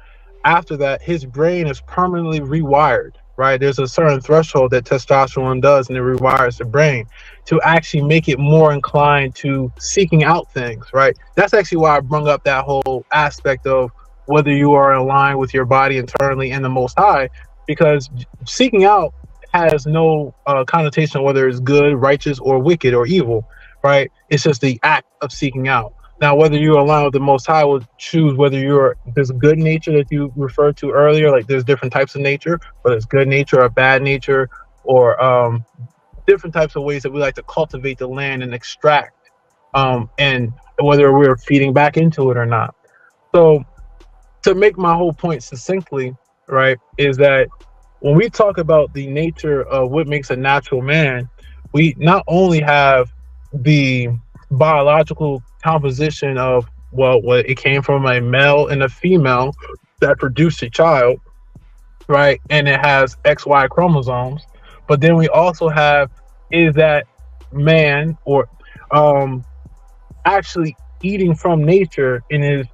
after that his brain is permanently rewired, right? There's a certain threshold that testosterone does, and it rewires the brain to actually make it more inclined to seeking out things, right? That's actually why I brought up that whole aspect of whether you are in line with your body internally and the Most High, because seeking out has no connotation of whether it's good, righteous, or wicked or evil, right? It's just the act of seeking out. Now, whether you're aligned with the Most High will choose whether you're this good nature that you referred to earlier, like there's different types of nature, whether it's good nature or bad nature, or different types of ways that we like to cultivate the land and extract, and whether we're feeding back into it or not. So to make my whole point succinctly, right, is that when we talk about the nature of what makes a natural man, we not only have the biological composition of, well, it came from a male and a female that produced a child, right? And it has XY chromosomes. But then we also have, is that man or actually eating from nature and is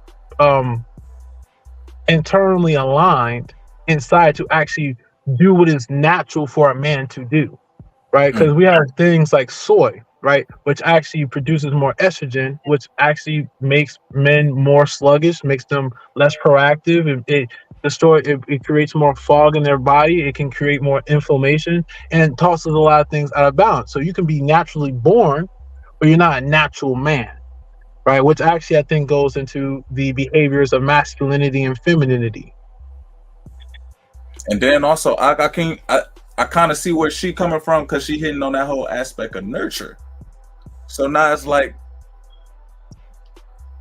internally aligned inside to actually do what is natural for a man to do, right? Because we have things like soy, right, which actually produces more estrogen, which actually makes men more sluggish, makes them less proactive. It creates more fog in their body. It can create more inflammation, and it tosses a lot of things out of balance. So you can be naturally born, but you're not a natural man, right? Which actually I think goes into the behaviors of masculinity and femininity. And then also, I kind of see where she coming from, because she hitting on that whole aspect of nurture. So now it's like,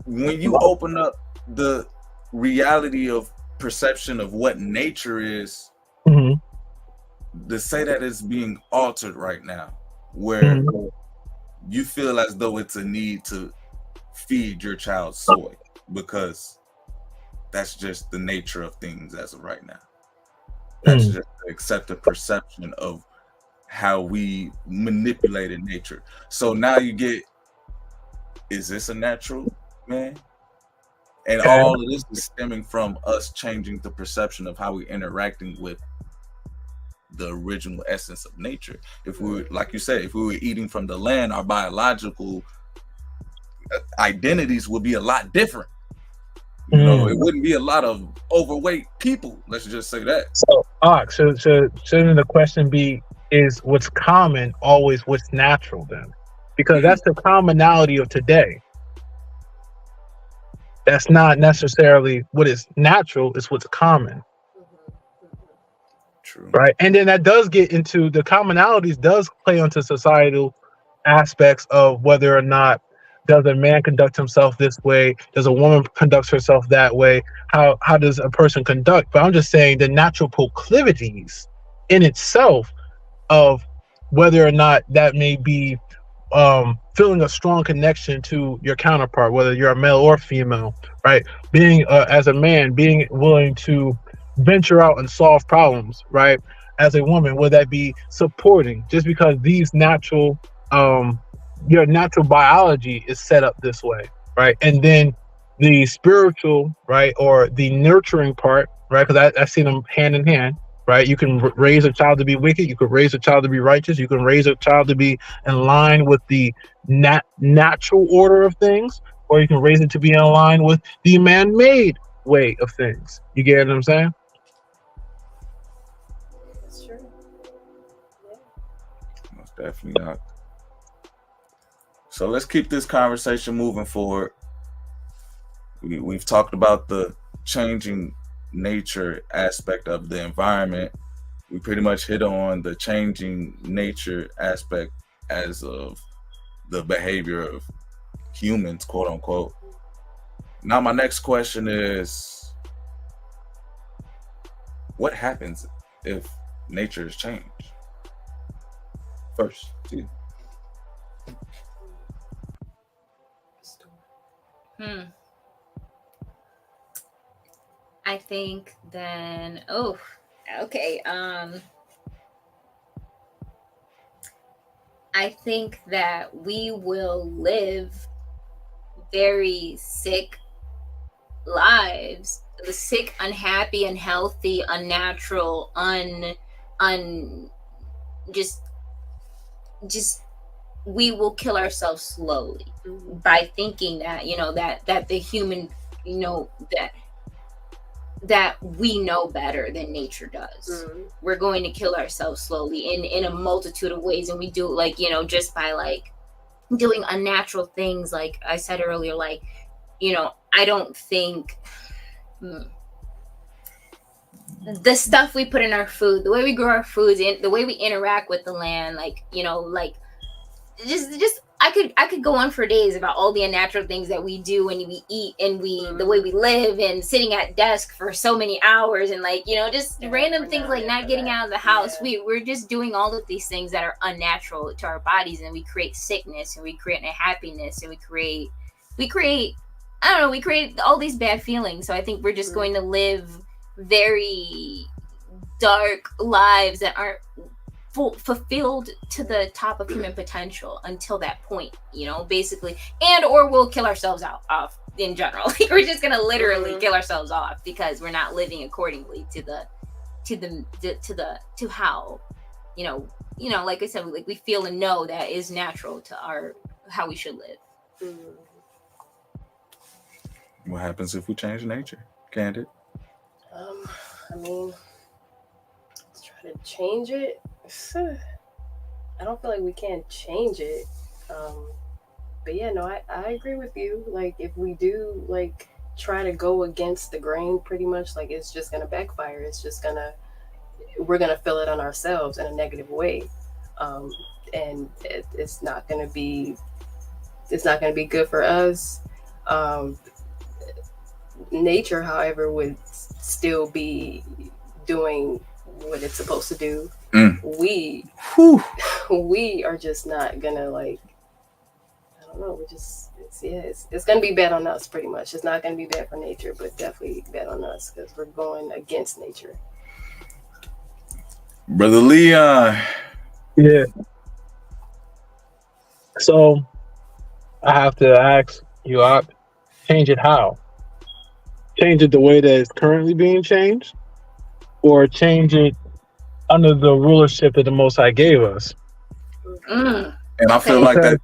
when you open up the reality of perception of what nature is, to say that it's being altered right now, where you feel as though it's a need to feed your child soy, because that's just the nature of things as of right now. That's just the accepted perception of how we manipulated nature. So now you get, is this a natural man? And all of this is stemming from us changing the perception of how we're interacting with the original essence of nature. If we were, like you said, if we were eating from the land, our biological identities would be a lot different. You know, it wouldn't be a lot of overweight people. Let's just say that. So, shouldn't the question be, is what's common always what's natural then? Because that's the commonality of today. That's not necessarily what is natural, it's what's common. True. Right? And then that does get into the commonalities, does play onto societal aspects of whether or not does a man conduct himself this way, does a woman conduct herself that way, how does a person conduct. But I'm just saying the natural proclivities in itself of whether or not that may be feeling a strong connection to your counterpart, whether you're a male or female, right? Being as a man, being willing to venture out and solve problems, right? As a woman, would that be supporting, just because these natural your natural biology is set up this way, right? And then the spiritual, right, or the nurturing part, right? Because I see them hand in hand, right? You can raise a child to be wicked. You can raise a child to be righteous. You can raise a child to be in line with the natural order of things, or you can raise it to be in line with the man-made way of things. You get what I'm saying? That's true. Most definitely not. So let's keep this conversation moving forward. We've talked about the changing nature aspect of the environment. We pretty much hit on the changing nature aspect as of the behavior of humans, quote unquote. Now my next question is, what happens if nature is changed? First, see. I think then, okay. I think that we will live very sick lives, the sick, unhappy, unhealthy, unnatural, just we will kill ourselves slowly by thinking that, that the human, that we know better than nature does. We're going to kill ourselves slowly in a multitude of ways. And we do it just by doing unnatural things. Like I said earlier, I don't think the stuff we put in our food, the way we grow our foods, the way we interact with the land, just I could go on for days about all the unnatural things that we do and we eat and the way we live and sitting at desk for so many hours and just random things like not getting out of the house. We're just doing all of these things that are unnatural to our bodies, and we create sickness and we create unhappiness and we create all these bad feelings. So I think we're just going to live very dark lives that aren't fulfilled to the top of human potential until that point, basically, or we'll kill ourselves off in general. We're just gonna literally kill ourselves off because we're not living accordingly to how you know, like I said, like we feel and know that is natural to our how we should live. What happens if we change nature, Candid? I mean, let's try to change it. I don't feel like we can change it. But yeah, no, I agree with you. Like, if we do like try to go against the grain, pretty much, like it's just gonna backfire. We're gonna feel it on ourselves in a negative way, and it's not gonna be good for us. Nature, however, would still be doing what it's supposed to do. We are just not gonna, like, I don't know, it's gonna be bad on us pretty much. It's not gonna be bad for nature, but definitely bad on us because we're going against nature. Brother Leon. Yeah. So I have to ask you, change it how? Change it the way that it's currently being changed, or change it under the rulership that the Most High gave us? And I feel like that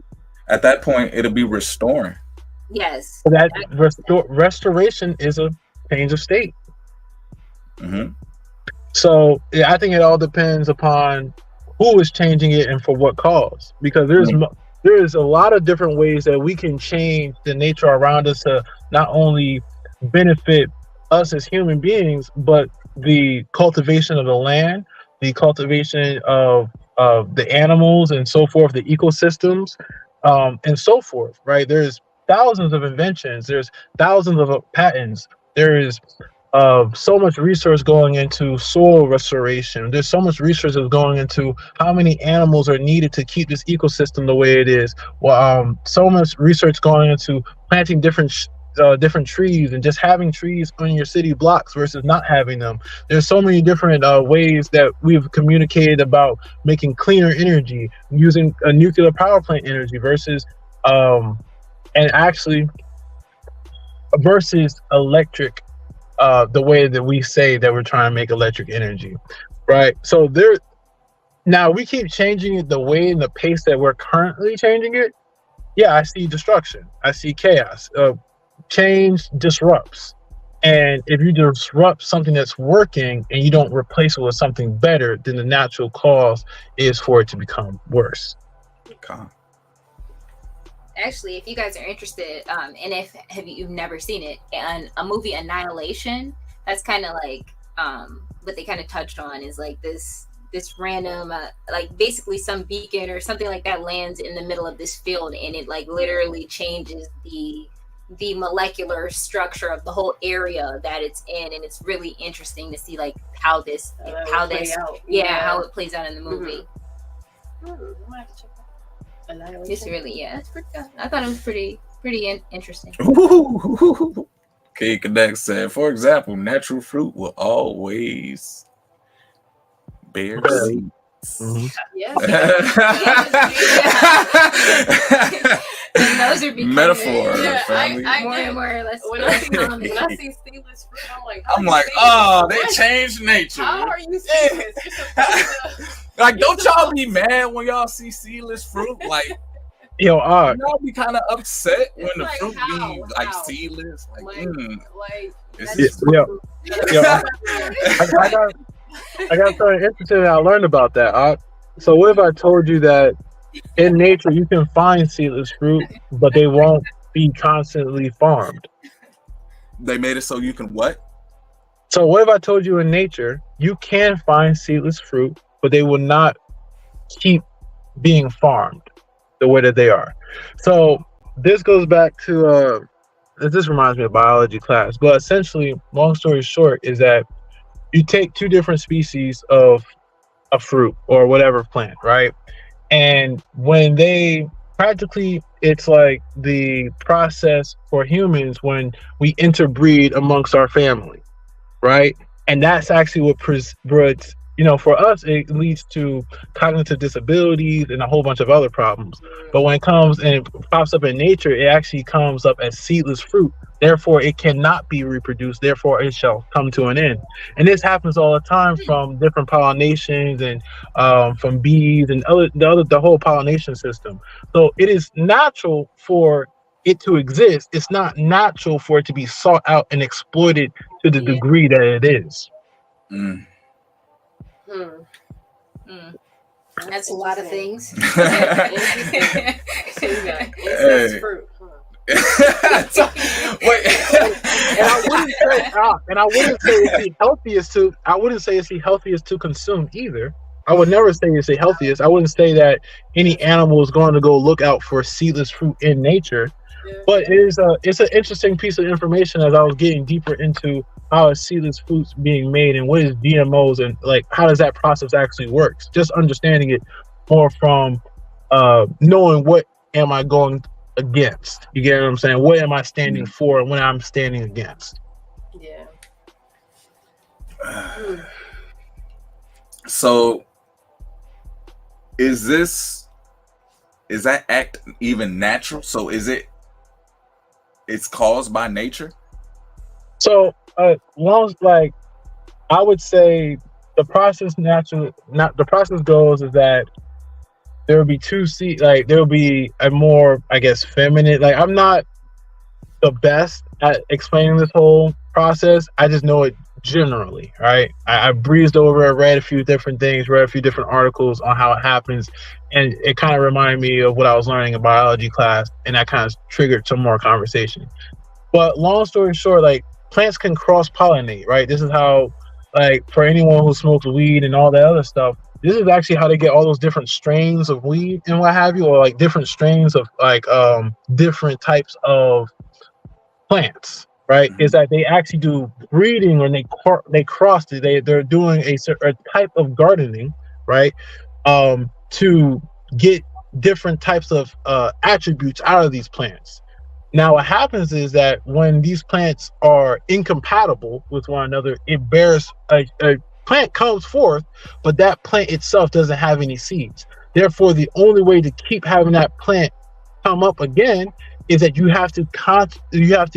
at that point it'll be restoring. Yes. That restoration is a change of state. So yeah, I think it all depends upon who is changing it and for what cause. Because there is a lot of different ways that we can change the nature around us to not only benefit us as human beings, but the cultivation of the land, the cultivation of the animals and so forth, the ecosystems, and so forth, right? There's thousands of inventions, there's thousands of patents, there is so much research going into soil restoration. There's so much research that's going into how many animals are needed to keep this ecosystem the way it is. Well, so much research going into planting different trees and just having trees on your city blocks versus not having them. There's so many different ways that we've communicated about making cleaner energy, using a nuclear power plant energy versus electric, the way that we say that we're trying to make electric energy, right? So now we keep changing it the way and the pace that we're currently changing it. Yeah, I see destruction. I see chaos. Change disrupts. And if you disrupt something that's working and you don't replace it with something better, then the natural cause is for it to become worse. Actually, if you guys are interested, and if you've never seen it, and a movie Annihilation, that's kind of like what they kind of touched on is like this random like basically some beacon or something like that lands in the middle of this field, and it like literally changes the molecular structure of the whole area that it's in, and it's really interesting to see like how it plays out in the movie. It's really, it's pretty good. I thought it was pretty interesting. Okay, Connect said, for example, natural fruit will always bear seeds. And those are metaphor. More and more or less. When I see seedless fruit, I'm like, oh, they changed nature. How are you seedless? Like, don't y'all be mad when y'all see seedless fruit? Like, y'all be kind of upset when the like, fruit how? be like seedless. I got something interesting that I learned about that. So what if I told you that in nature you can find seedless fruit, but they won't be constantly farmed? They made it so you can what? So what if I told you in nature you can find seedless fruit, but they will not keep being farmed the way that they are? So this goes back to this reminds me of biology class, but essentially, long story short, is that you take two different species of a fruit or whatever plant, right? And when they practically, it's like the process for humans when we interbreed amongst our family, right? And that's actually what for us, it leads to cognitive disabilities and a whole bunch of other problems. But when it comes and it pops up in nature, it actually comes up as seedless fruit Therefore, it cannot be reproduced. Therefore, it shall come to an end. And this happens all the time from different pollinations and from bees and the whole pollination system. So it is natural for it to exist. It's not natural for it to be sought out and exploited to the degree that it is. Mm. That's a lot of things. Incest fruit. Wait. And I wouldn't say it's the healthiest to. I wouldn't say it's the healthiest to consume either. I would never say it's the healthiest. I wouldn't say that any animal is going to go look out for seedless fruit in nature. But it's an interesting piece of information as I was getting deeper into how is seedless fruits being made and what is GMOs and like how does that process actually works. Just understanding it more from knowing what am I going against. You get what I'm saying? What am I standing for and what I'm standing against? Yeah. So is that act even natural? So it's caused by nature? So long like I would say the process goes is that there will be there will be a more, I guess, feminine. Like I'm not the best at explaining this whole process. I just know it generally, right? I breezed over it, read a few different things, read a few different articles on how it happens, and it kind of reminded me of what I was learning in biology class, and that kind of triggered some more conversation. But long story short, like plants can cross-pollinate, right? This is how, like, for anyone who smokes weed and all that other stuff, this is actually how they get all those different strains of weed and what have you, or like different strains of like different types of plants, right? Is that they actually do breeding when they cross it. They're doing a type of gardening, right? To get different types of attributes out of these plants. Now, what happens is that when these plants are incompatible with one another, it bears a plant comes forth, but that plant itself doesn't have any seeds. Therefore, the only way to keep having that plant come up again is that you have to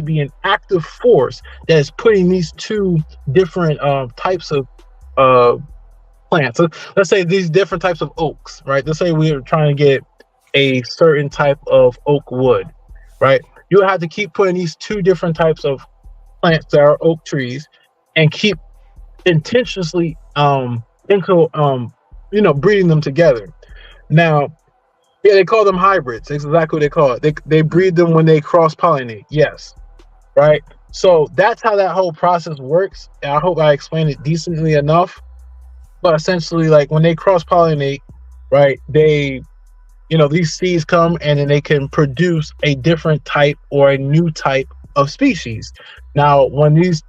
be an active force that is putting these two different types of plants. So let's say these different types of oaks, right? Let's say we're trying to get a certain type of oak wood, right? You have to keep putting these two different types of plants that are oak trees and keep intentionally breeding them together. Now, yeah, they call them hybrids. That's exactly what they call it. They breed them when they cross-pollinate. Yes, right? So that's how that whole process works. And I hope I explained it decently enough. But essentially, like when they cross-pollinate, right, these seeds come and then they can produce a different type or a new type of species. Now, when these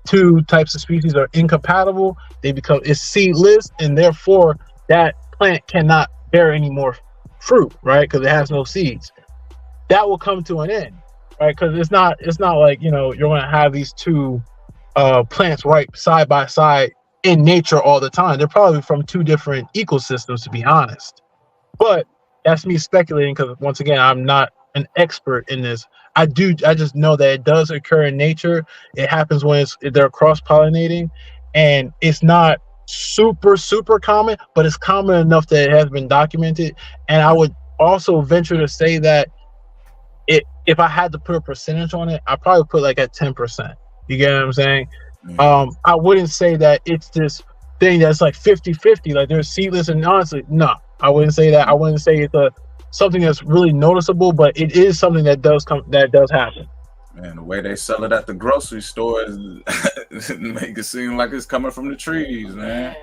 two types of species are incompatible, it's seedless, and therefore that plant cannot bear any more fruit, right? Because it has no seeds. That will come to an end, right? Because it's not like you're going to have these two plants right side by side in nature all the time. They're probably from two different ecosystems, to be honest. But that's me speculating because, once again, I'm not an expert in this. I just know that it does occur in nature. It happens when they're cross-pollinating, and it's not super common, but it's common enough that it has been documented. And I would also venture to say that if I had to put a percentage on it, I'd probably put like at 10%. You get what I'm saying? I wouldn't say that it's this thing that's like 50-50, like they're seedless, and honestly, no, I wouldn't say that. I wouldn't say it's something that's really noticeable, but it is something that does happen. Man, the way they sell it at the grocery store is make it seem like it's coming from the trees, man.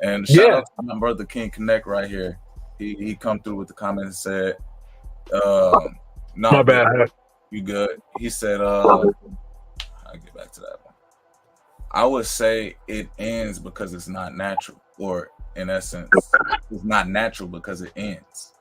And shout out to my brother King Connect right here. He come through with the comment and said, "No, my bad. You good?" He said, "I'll get back to that one. I would say it ends because it's not natural, or in essence, it's not natural because it ends."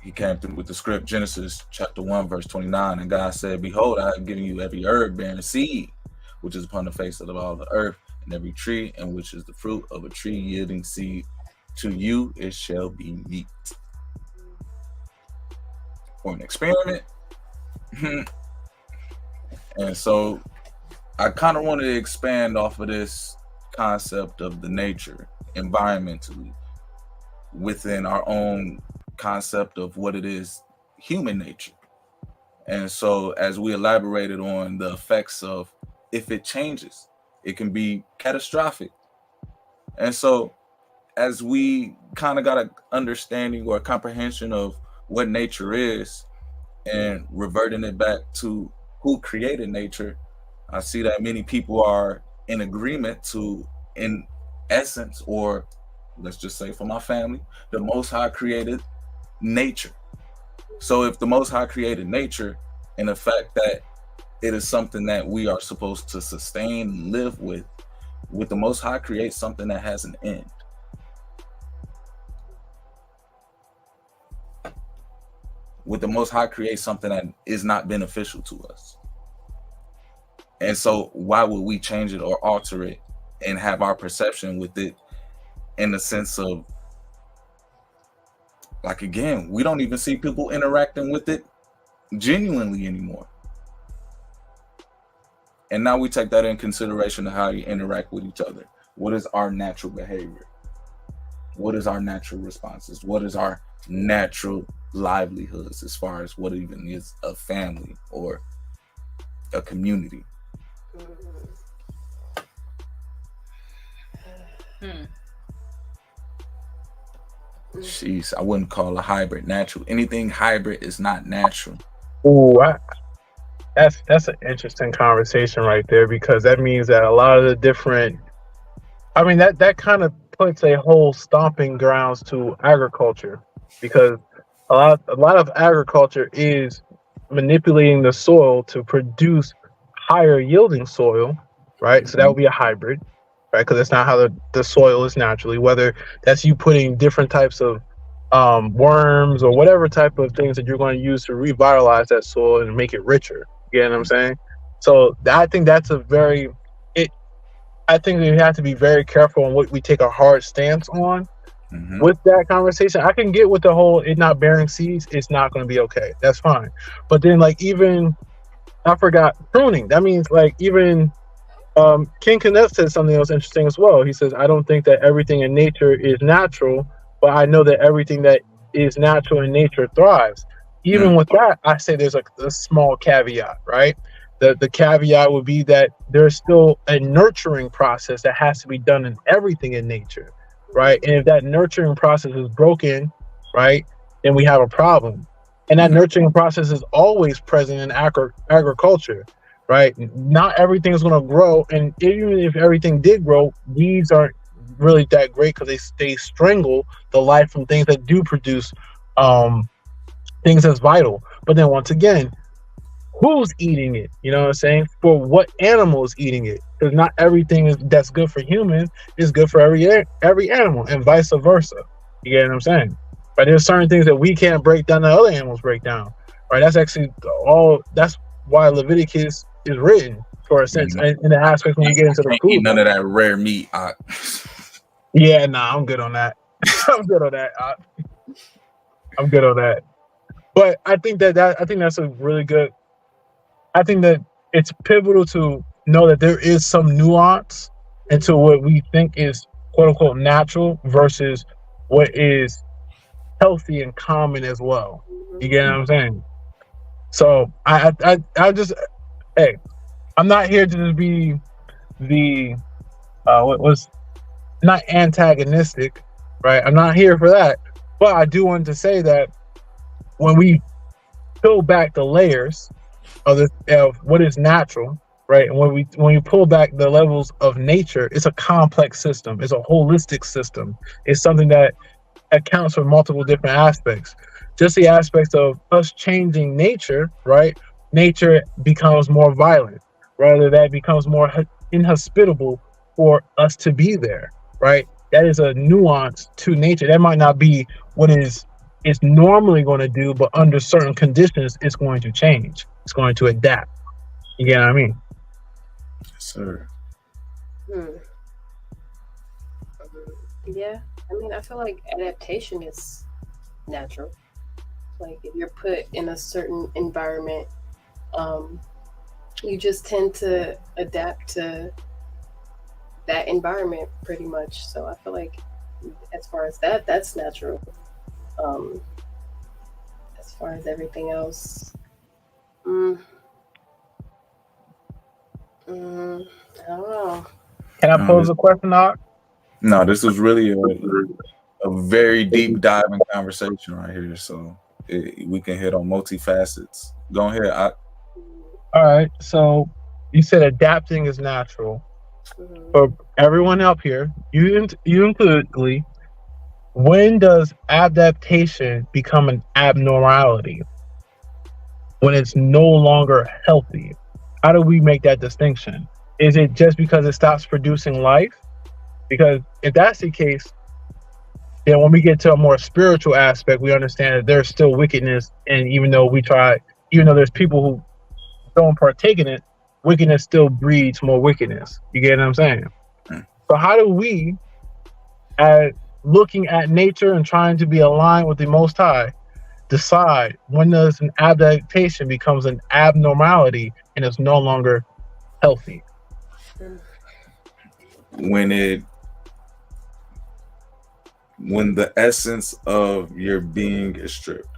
He came through with the script, Genesis chapter 1, verse 29, and God said, "Behold, I have given you every herb bearing seed, which is upon the face of all the earth, and every tree, and which is the fruit of a tree yielding seed. To you it shall be meat." or an experiment. And so I kind of wanted to expand off of this concept of the nature environmentally within our own concept of what it is, human nature. And so as we elaborated on the effects of, if it changes, it can be catastrophic. And so as we kind of got an understanding or a comprehension of what nature is and reverting it back to who created nature, I see that many people are in agreement to, in essence, or let's just say for my family, the Most High created nature. So if the Most High created nature, and the fact that it is something that we are supposed to sustain and live with the Most High create something that has an end? Would the Most High create something that is not beneficial to us? And so why would we change it or alter it and have our perception with it in the sense of, like, again, we don't even see people interacting with it genuinely anymore. And now we take that in consideration of how you interact with each other. What is our natural behavior? What is our natural responses? What is our natural livelihoods as far as what even is a family or a community? Jeez, I wouldn't call a hybrid natural. Anything hybrid is not natural. Ooh, that's an interesting conversation right there, because that means that a lot of the different, I mean, that kind of puts a whole stomping grounds to agriculture, because a lot of agriculture is manipulating the soil to produce higher yielding soil, right? So that would be a hybrid, right? Because that's not how the soil is naturally, whether that's you putting different types of worms or whatever type of things that you're going to use to revitalize that soil and make it richer. You get what I'm saying? So I think that's I think we have to be very careful on what we take a hard stance on with that conversation. I can get with the whole it not bearing seeds, it's not going to be okay. That's fine. But then, like, even, I forgot, pruning. That means, like, even King Kenneth said something else interesting as well. He says, I don't think that everything in nature is natural, but I know that everything that is natural in nature thrives. Even with that, I say there's a small caveat, right? The caveat would be that there's still a nurturing process that has to be done in everything in nature, right? And if that nurturing process is broken, right, then we have a problem. And that nurturing process is always present in agriculture, right? Not everything is going to grow. And even if everything did grow, weeds aren't really that great because they strangle the life from things that do produce things that's vital. But then once again, who's eating it? You know what I'm saying? For what animal is eating it? Because not everything that's good for humans is good for every animal, and vice versa. You get what I'm saying? But there's certain things that we can't break down that other animals break down. Right? That's actually that's why Leviticus is written, for a sense, in the aspect when you get into the food. None of that rare meat. Yeah, nah, I'm good on that. I'm good on that. I'm good on that. But I think that's a really good. I think that it's pivotal to know that there is some nuance into what we think is quote unquote natural versus what is healthy and common as well. You get what I'm saying? So I just, hey, I'm not here to just be the what was not antagonistic, right? I'm not here for that. But I do want to say that when we peel back the layers of what is natural, right? And when we pull back the levels of nature, it's a complex system. It's a holistic system. It's something that accounts for multiple different aspects. Just the aspects of us changing nature, right? Nature becomes more violent. Rather, that becomes more inhospitable for us to be there, right? That is a nuance to nature. That might not be what it's normally going to do, but under certain conditions, it's going to change. It's going to adapt. You get what I mean? Yes, sir. Yeah, I mean, I feel like adaptation is natural. Like if you're put in a certain environment, you just tend to adapt to that environment pretty much. So I feel like as far as that, that's natural. As far as everything else, I don't know. Can I pose a question, Doc? No, this was really a very deep diving conversation right here. So we can hit on multifacets. Go ahead. All right. So you said adapting is natural. For everyone up here, you included, Lee, when does adaptation become an abnormality? When it's no longer healthy? How do we make that distinction? Is it just because it stops producing life? Because if that's the case, then when we get to a more spiritual aspect, we understand that there's still wickedness. And even though there's people who don't partake in it, wickedness still breeds more wickedness. You get what I'm saying? So how do we, looking at nature and trying to be aligned with the Most High, decide when does an adaptation becomes an abnormality and it's no longer healthy? When the essence of your being is stripped,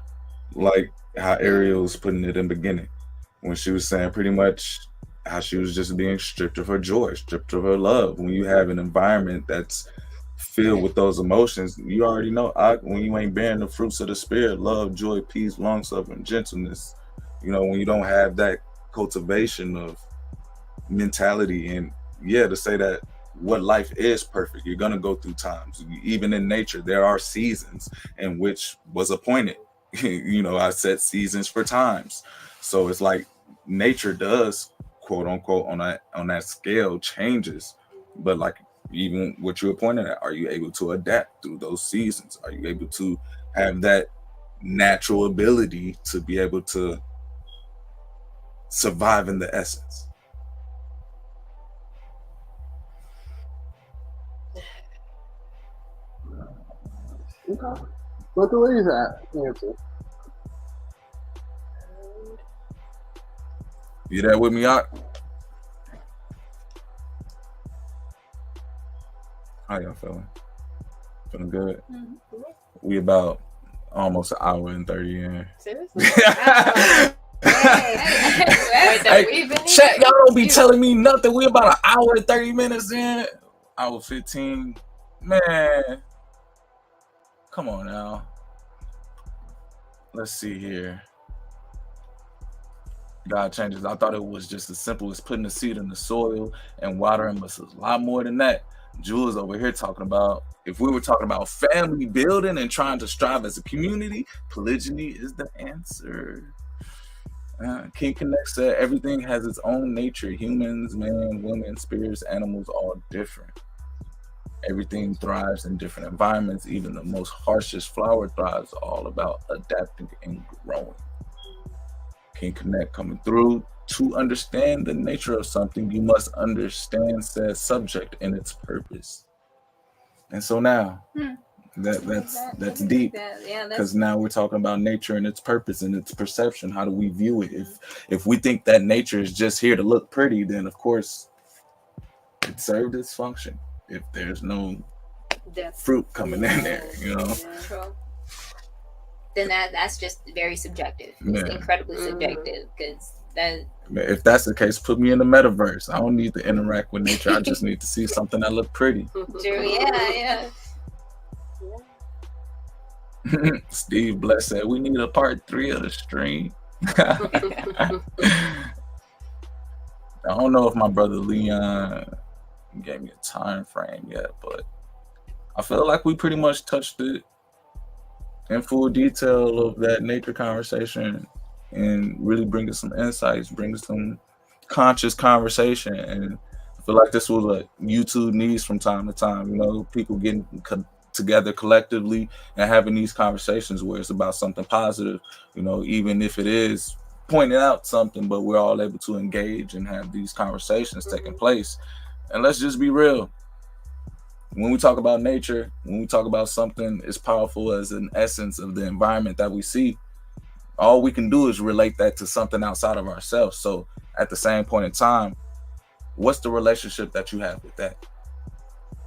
like how Ariel was putting it in the beginning, when she was saying pretty much how she was just being stripped of her joy, stripped of her love. When you have an environment that's filled with those emotions, you already know, when you ain't bearing the fruits of the spirit, love, joy, peace, long-suffering, gentleness, when you don't have that cultivation of mentality, and to say that what life is perfect, you're going to go through times. Even in nature, there are seasons in which was appointed. I set seasons for times. So it's like nature does, quote unquote, on that scale changes. But like even what you were pointing at, are you able to adapt through those seasons? Are you able to have that natural ability to be able to survive in the essence? Okay. What the way is that answer? You there with me, Yak? How y'all feeling? Feeling good? Mm-hmm. We about almost an hour and 30 in. Seriously? Hey, chat, y'all don't be telling me nothing. We about an hour and 30 minutes in. Hour 15. Man. Come on now. Let's see here. God changes. I thought it was just as simple as putting the seed in the soil and watering, but it's a lot more than that. Jules over here talking about, if we were talking about family building and trying to strive as a community, polygyny is the answer. King Connect said everything has its own nature. Humans, men, women, spirits, animals, all different. Everything thrives in different environments. Even the most harshest flower thrives, all about adapting and growing. King Connect coming through. To understand the nature of something, you must understand said subject and its purpose. And so now, that's deep. Because now we're talking about nature and its purpose and its perception. How do we view it? If we think that nature is just here to look pretty, then of course it served its function. If there's no fruit coming in there, then that's just very subjective. It's incredibly subjective, because if that's the case, put me in the metaverse. I don't need to interact with nature. I just need to see something that look pretty. True, yeah. Steve Bless said we need a part 3 of the stream. I don't know if my brother Leon gave me a time frame yet, but I feel like we pretty much touched it in full detail of that nature conversation, and really bringing some insights, bringing some conscious conversation. And I feel like this was what YouTube needs from time to time. People getting together collectively and having these conversations where it's about something positive. Even if it is pointing out something, but we're all able to engage and have these conversations taking place. And let's just be real. When we talk about nature, when we talk about something as powerful as an essence of the environment that we see, all we can do is relate that to something outside of ourselves. So at the same point in time, what's the relationship that you have with that?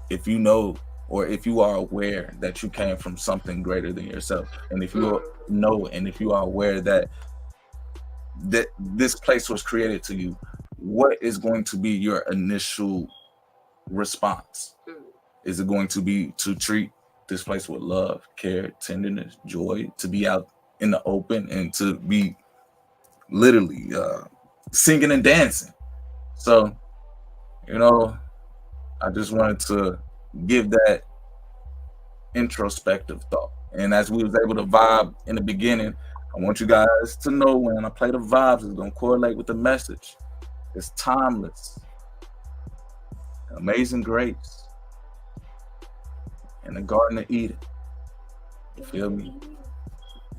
If you know, or if you are aware that you came from something greater than yourself, and if you know, and if you are aware that this place was created to you, what is going to be your initial response? Is it going to be to treat this place with love, care, tenderness, joy, to be out in the open and to be literally singing and dancing? So, you know, I just wanted to give that introspective thought. And as we was able to vibe in the beginning, I want you guys to know when I play the vibes, it's going to correlate with the message. It's timeless. Amazing Grace. In the Garden of Eden. You feel me?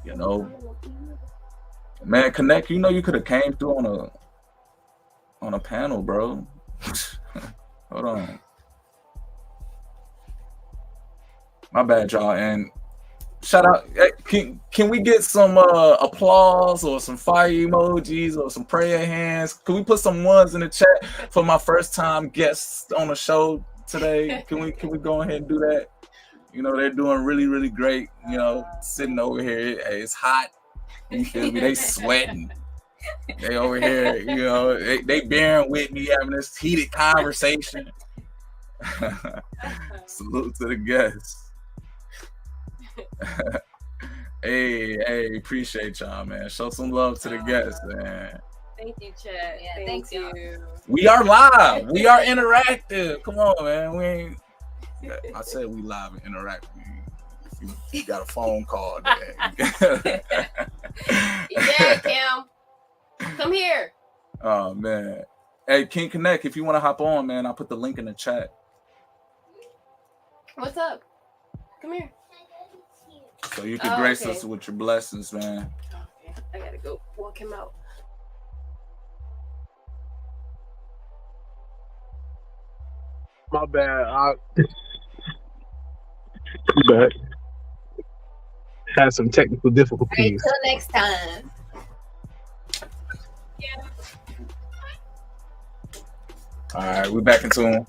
You know, man, Connect, you know, you could have came through on a panel, bro. Hold on. My bad, y'all. And shout out. Can we get some applause or some fire emojis or some prayer hands? Can we put some ones in the chat for my first time guests on the show today? Can we go ahead and do that? You know, they're doing really, really great. You know, sitting over here. Hey, it's hot. You feel me? They sweating. They over here, you know, they bearing with me, having this heated conversation. Salute to the guests. Hey, appreciate y'all, man. Show some love to the guests, man. Thank you, Chad. Yeah, thank you. We are live. We are interactive. Come on, man. We ain't. I said we live and interactive. If you got a phone call, yeah, Cam. Come here. Oh man. Hey, King Connect, if you want to hop on, man, I'll put the link in the chat. What's up? Come here. So you can grace us with your blessings, man. Okay. I gotta go walk him out. My bad. But had some technical difficulties. Until next time. All right, we're back into them.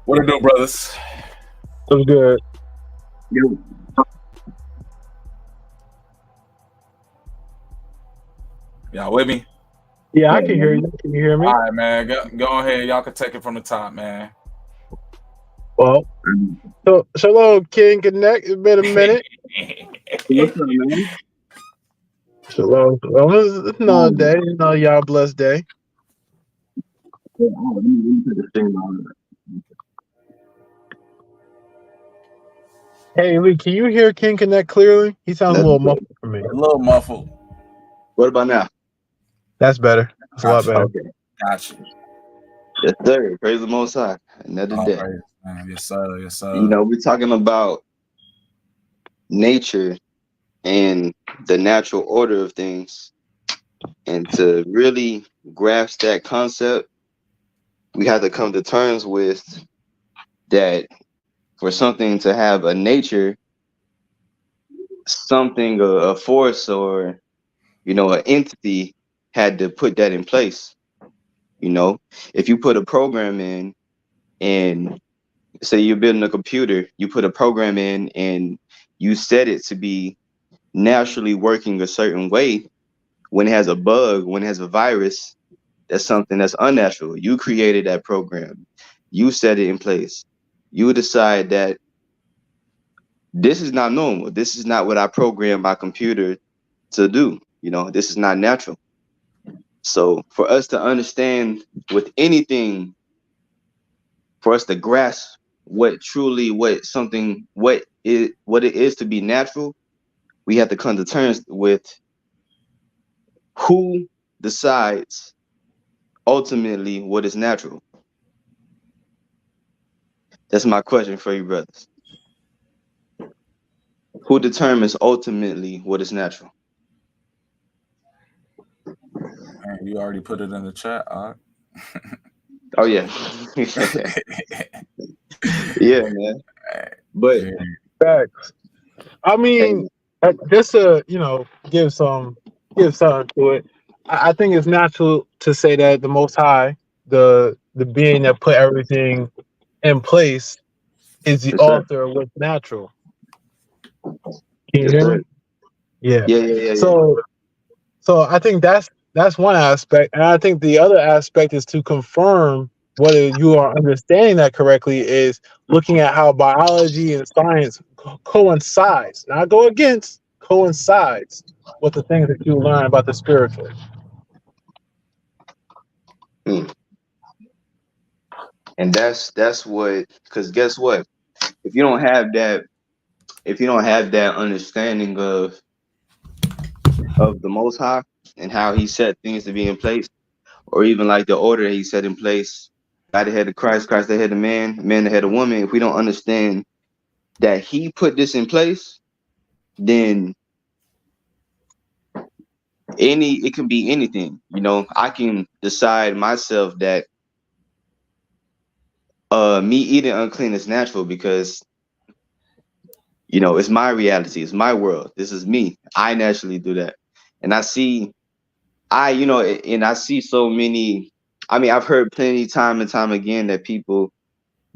What it do, brothers? It was good. Y'all with me? Yeah, I can hear you. Can you hear me? All right, man. Go ahead. Y'all can take it from the top, man. Well, so hello, King Connect. It's been a minute. Shalom. It's another day. Another y'all blessed day. Hey, Lee, can you hear King Connect clearly? He sounds a little muffled for me. A little muffled. What about now? That's better. That's a lot better. Okay. Gotcha. Yes, sir. Praise the Most High. Another day. Praise, yes, sir. Yes, sir. You know, we're talking about nature and the natural order of things. And to really grasp that concept, we have to come to terms with that for something to have a nature, something, a force, or, you know, an entity had to put that in place. You know, if you put a program in and say you're building a computer, you put a program in and you set it to be naturally working a certain way. When it has a bug, when it has a virus, that's something that's unnatural. You created that program. You set it in place. You decide that this is not normal. This is not what I programmed my computer to do. You know, this is not natural. So for us to understand with anything, for us to grasp what it is to be natural, we have to come to terms with who decides ultimately what is natural. That's my question for you, brothers. Who determines ultimately what is natural? Man, you already put it in the chat, all right? Oh yeah. Yeah, man. But facts. I mean, Just to give something to it. I think it's natural to say that the Most High, the being that put everything in place, is the Yes, sir. author of what's natural. Can you Yes, hear sir. me? Yeah. Yeah. So I think that's one aspect, and I think the other aspect is to confirm whether you are understanding that correctly is looking at how biology and science coincides, not go against, coincides with the things that you learn about the spiritual. Hmm. And that's what, because guess what? If you don't have that, understanding of the Most High and how He set things to be in place, or even like the order that He set in place, God the head of Christ, Christ the head of man, man the head of woman. If we don't understand that He put this in place, then it can be anything. I can decide myself that me eating unclean is natural because it's my reality, it's my world. This is me. I naturally do that. And I see so many. I mean, I've heard plenty time and time again that people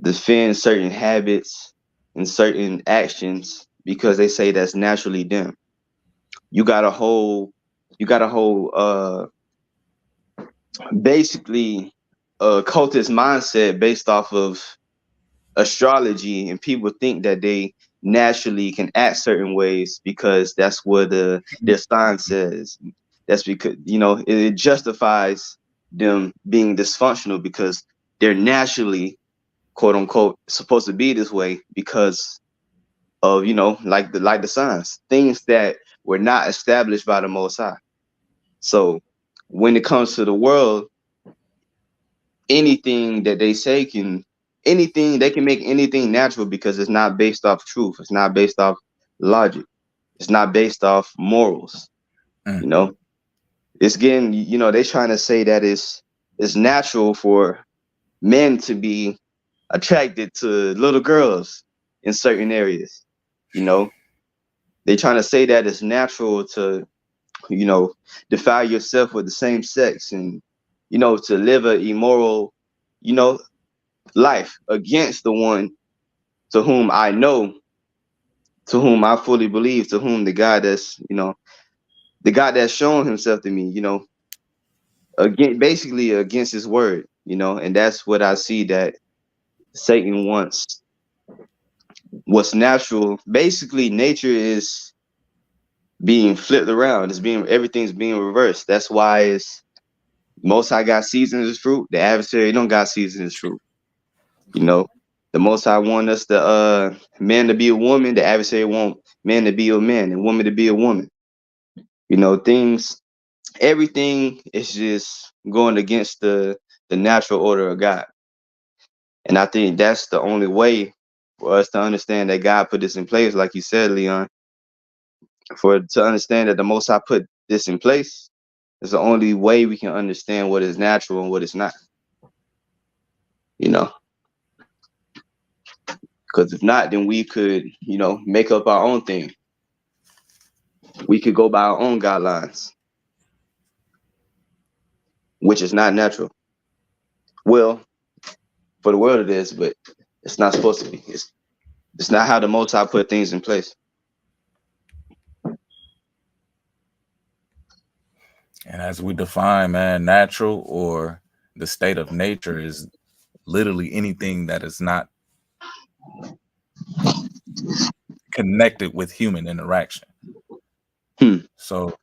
defend certain habits and certain actions because they say that's naturally them. You got a whole basically a cultist mindset based off of astrology, and people think that they naturally can act certain ways because that's what their sign says. That's because it justifies them being dysfunctional because they're naturally, quote unquote, supposed to be this way because of like the signs, things that were not established by the Most High. So when it comes to the world, anything that they say they can make anything natural because it's not based off truth. It's not based off logic. It's not based off morals. It's getting, they trying to say that it's natural for men to be attracted to little girls in certain areas. They trying to say that it's natural to, defile yourself with the same sex and, to live an immoral, life against the one to whom I know, to whom I fully believe, to whom the God that's shown himself to me, basically against his word, and that's what I see that Satan wants. What's natural, basically nature is being flipped around. Everything's being reversed. That's why it's Most High got seasons as fruit. The adversary don't got seasons as fruit. The Most High want us to man to be a woman. The adversary want man to be a man and woman to be a woman. Everything is just going against the natural order of God. And I think that's the only way for us to understand that God put this in place, like you said, Leon. To understand that the Most High put this in place is the only way we can understand what is natural and what is not. Because if not, then we could, make up our own thing. We could go by our own guidelines, which is not natural. Well, for the world it is, but it's not supposed to be. It's not how the Most High put things in place. And as we define, man, natural or the state of nature is literally anything that is not connected with human interaction. So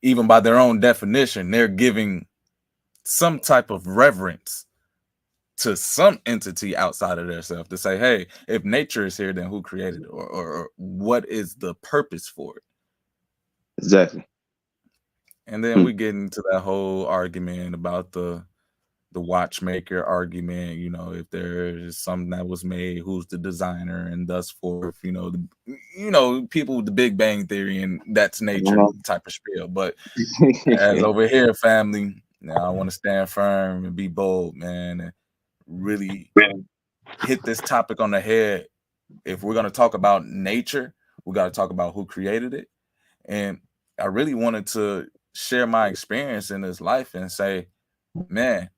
even by their own definition, they're giving some type of reverence to some entity outside of themselves to say, hey, if nature is here, then who created it, or what is the purpose for it? Exactly. And then we get into that whole argument about the watchmaker argument, if there is something that was made, who's the designer, and thus forth, people with the Big Bang Theory and that's nature type of spiel. But as over here, family, I want to stand firm and be bold, man, and really hit this topic on the head. If we're going to talk about nature, we got to talk about who created it. And I really wanted to share my experience in this life and say, man,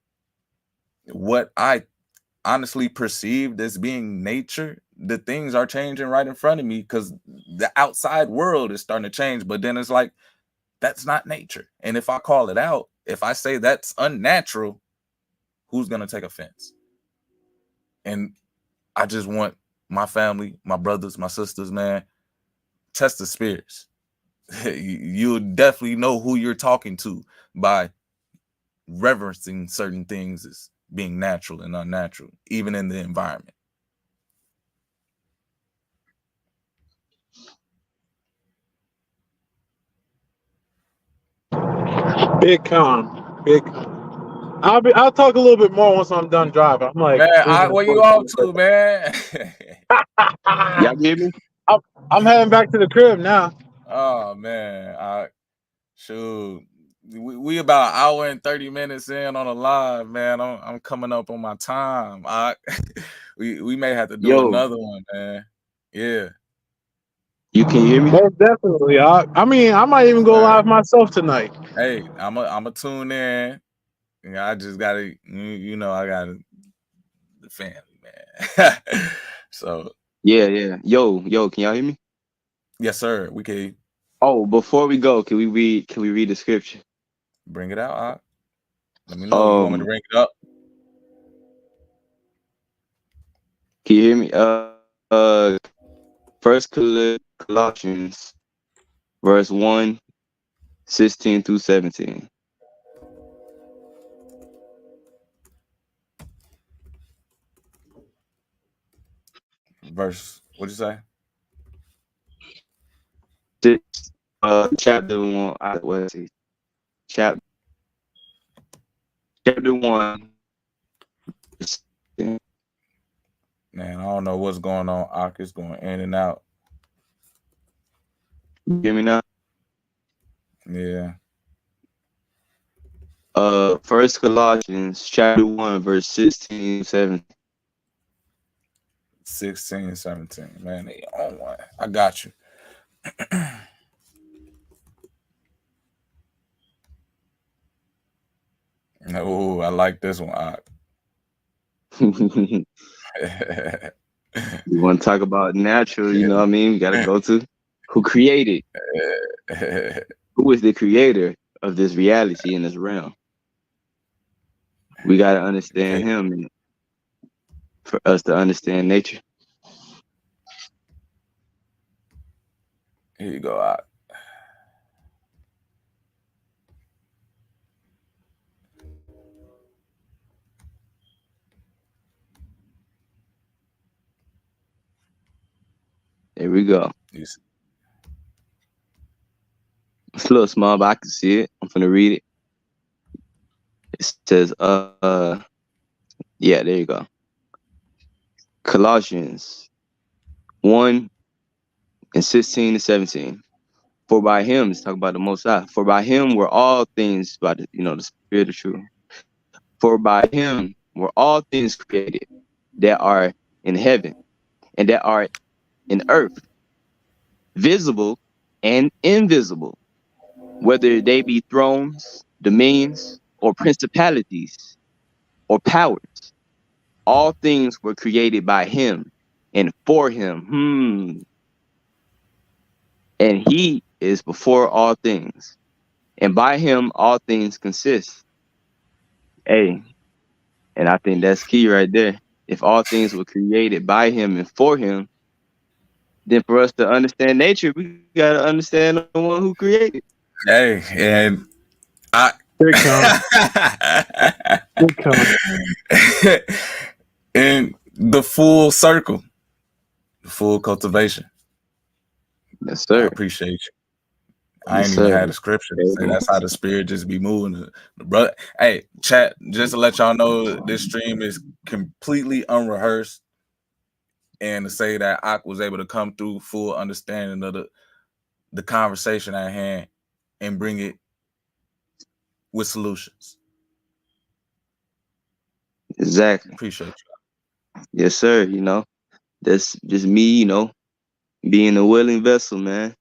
what I honestly perceived as being nature, the things are changing right in front of me because the outside world is starting to change. But then it's like, that's not nature. And if I call it out, if I say that's unnatural, who's going to take offense? And I just want my family, my brothers, my sisters, man, test the spirits. You'll definitely know who you're talking to by reverencing certain things as being natural and unnatural, even in the environment. Big con. Big con. I'll talk a little bit more once I'm done driving. I'm like, man, where you off to, man? Y'all hear me? I'm heading back to the crib now. Oh man, shoot, we about an hour and 30 minutes in on a live, man. I'm coming up on my time. We may have to do another one, man. Yeah. You can hear me? Most definitely. I mean, I might even go live myself tonight. Hey, I'm a tune in. I just gotta, I gotta the family, man. So yeah. Yo, can y'all hear me? Yes, sir. We can. Oh, before we go, can we read the scripture? Bring it out. Let me know. You want me to bring it up? Can you hear me? First Colossians, verse 1, 16 through 17. Verse, what'd you say? Chapter 1. Let's see. Chapter 1. Man, I don't know what's going on. Ak is going in and out. You hear me now? Yeah. First Colossians chapter 1, verse 16, 17. 16, 17. Man, they on one. I got you. Oh, I like this one, Ak. You want to talk about natural, you know what I mean? We got to go to who created. Who is the creator of this reality in this realm? We got to understand him and for us to understand nature. Here you go, Ak. There we go. Yes. It's a little small, but I can see it. I'm gonna read it. It says, yeah, there you go. Colossians 1 and 16 to 17. For by him, it's talking about the Most High. For by him were all things, by the Spirit of truth. For by him were all things created that are in heaven and that are in earth, visible and invisible, whether they be thrones, dominions, or principalities, or powers. All things were created by him and for him. And he is before all things, and by him all things consist. Hey, and I think that's key right there. If all things were created by him and for him, then for us to understand nature, we got to understand the one who created. Hey, and I. In the full circle, the full cultivation. Yes, sir. I appreciate you. I ain't even had a scripture to say that's how the spirit just be moving. Brother, hey, chat, just to let y'all know, this stream is completely unrehearsed. And to say that Ak was able to come through full understanding of the conversation at hand and bring it with solutions. Exactly. Appreciate you. Yes, sir. That's just me, being a willing vessel, man.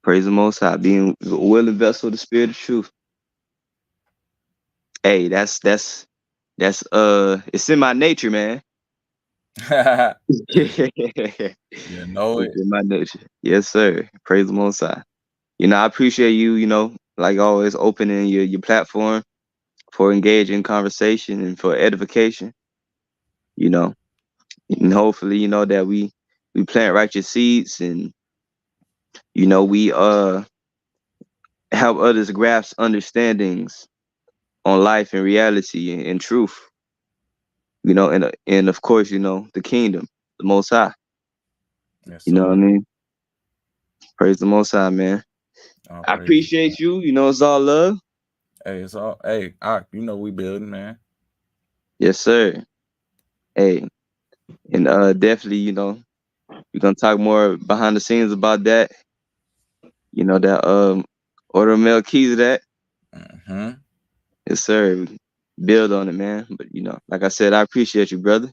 Praise the Most High, being a willing vessel of the Spirit of truth. Hey, that's it's in my nature, man. You know it. It's in my nature. Yes, sir. Praise the Most High. I appreciate you, like always, opening your platform for engaging conversation and for edification. And hopefully, that we plant righteous seeds, and we help others grasp understandings on life and reality and truth. And of course, the kingdom, the Most High. Yes, You know sir. what I mean? Praise the Most High, man. All I praise. appreciate you. It's all love. Hey, it's all. Hey, we building, man. Yes, sir. Hey, and definitely, we're gonna talk more behind the scenes about that. That order of Melchizedek. Mm-hmm. Yes, sir. Build on it, man. But like I said, I appreciate you, brother.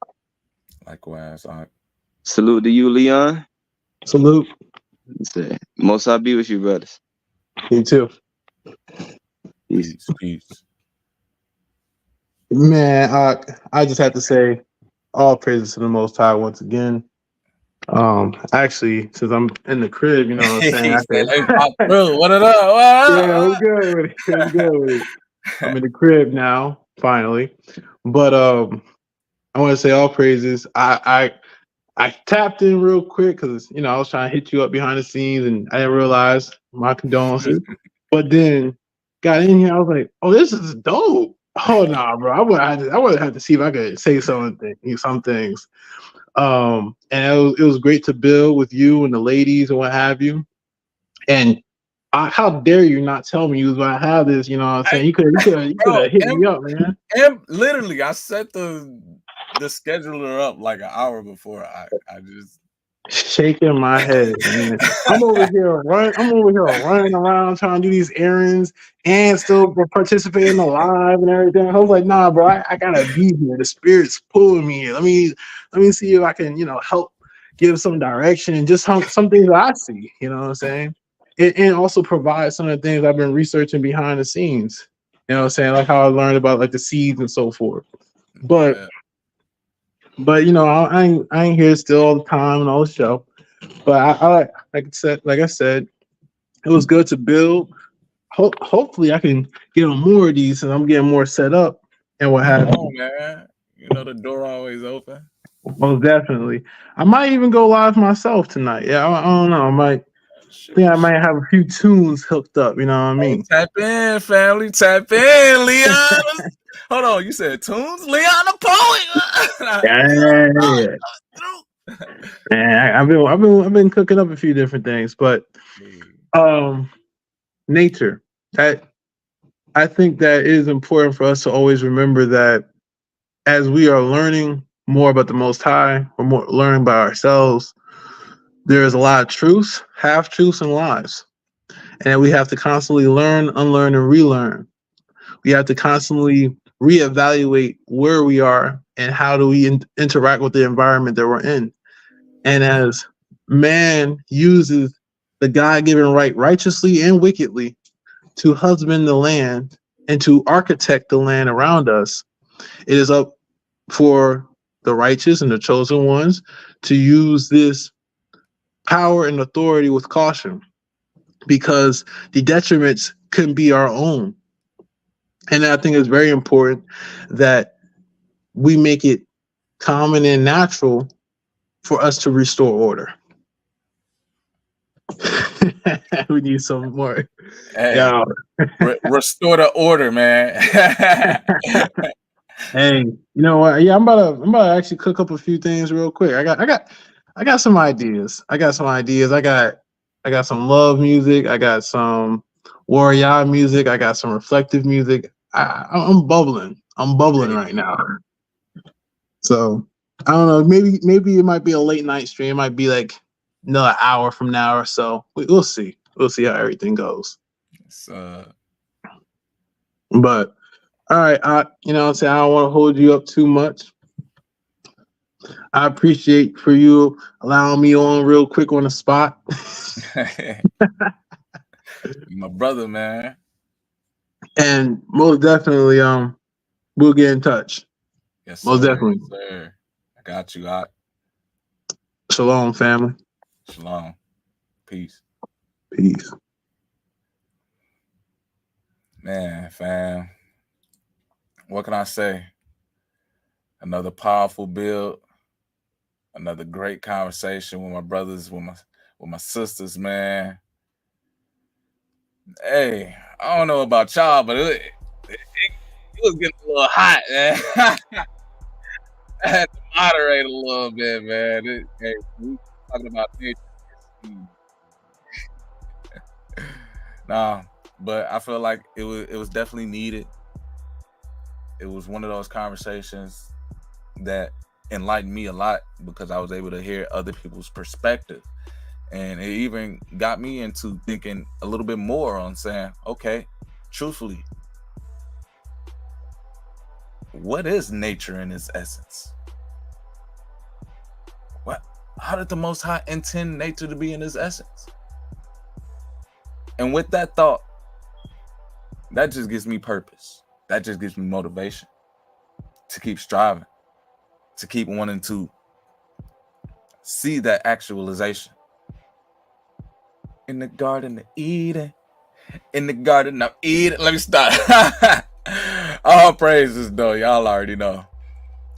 Likewise, Salute to you, Leon. Salute. Yes, sir. Most I be with you, brothers. You too. Peace. Man, I just have to say all praises to the Most High once again. Actually, since I'm in the crib, you know what I'm saying? What it up? Yeah, we're good with it. We're good with it. I'm in the crib now, finally. But I want to say all praises. I tapped in real quick because I was trying to hit you up behind the scenes and I didn't realize. My condolences. But then got in here, I was like, oh, this is dope. Oh nah, bro. I would have to see if I could say some things. And it was great to build with you and the ladies and what have you. And how dare you not tell me you was gonna have this? You know what I'm saying? You could have hit me up, man. And literally, I set the scheduler up like an hour before. I just shaking my head, man. I'm over here running around trying to do these errands and still participating in the live and everything. I was like, nah, bro, I gotta be here. The Spirit's pulling me here. Let me see if I can, help give some direction and just some things that I see. You know what I'm saying? And also provide some of the things I've been researching behind the scenes. You know what I'm saying? Like how I learned about like the seeds and so forth. But I ain't here still all the time and all the show. But I like I said, it was good to build. Hopefully I can get on more of these and I'm getting more set up and what have you. Man. The door always open. Most definitely. I might even go live myself tonight. Yeah, I don't know. I might have a few tunes hooked up, you know what I mean? Tap in, family. Tap in, Leon. Hold on, you said tunes? Leon the poet. Yeah. Man, I've been cooking up a few different things, but nature. I think that it is important for us to always remember that as we are learning more about the Most High, or more learning by ourselves, there is a lot of truths, half truths, and lies, and we have to constantly learn, unlearn, and relearn. We have to constantly reevaluate where we are and how do we interact with the environment that we're in. And as man uses the God-given right righteously and wickedly to husband the land and to architect the land around us, it is up for the righteous and the chosen ones to use this power and authority with caution, because the detriments can be our own. And I think it's very important that we make it common and natural for us to restore order. We need some more. Hey, restore the order, man. Hey, you know what? Yeah, I'm about to actually cook up a few things real quick. I got some ideas. I got some love music. I got some warrior music. I got some reflective music. I'm bubbling. I'm bubbling right now. So I don't know. Maybe it might be a late night stream. It might be like another hour from now or so. We'll see. We'll see how everything goes. But all right, you know what I'm saying? I don't want to hold you up too much. I appreciate for you allowing me on real quick on the spot. My brother, man. And most definitely, we'll get in touch. Yes, most sir. definitely. Yes, sir. I got you out. Shalom, family. Shalom. Peace. Peace. Man, fam. What can I say? Another powerful build. Another great conversation with my brothers, with my sisters, man. Hey, I don't know about y'all, but it was getting a little hot, man. I had to moderate a little bit, man. Hey, we talking about nature. Nah, but I feel like it was definitely needed. It was one of those conversations that enlightened me a lot because I was able to hear other people's perspective. And it even got me into thinking a little bit more on saying, okay, truthfully, what is nature in its essence? How did the Most High intend nature to be in its essence? And with that thought, that just gives me purpose. That just gives me motivation to keep striving, to keep wanting to see that actualization. In the Garden of Eden, in the Garden of Eden. Let me stop. All praises, though. Y'all already know.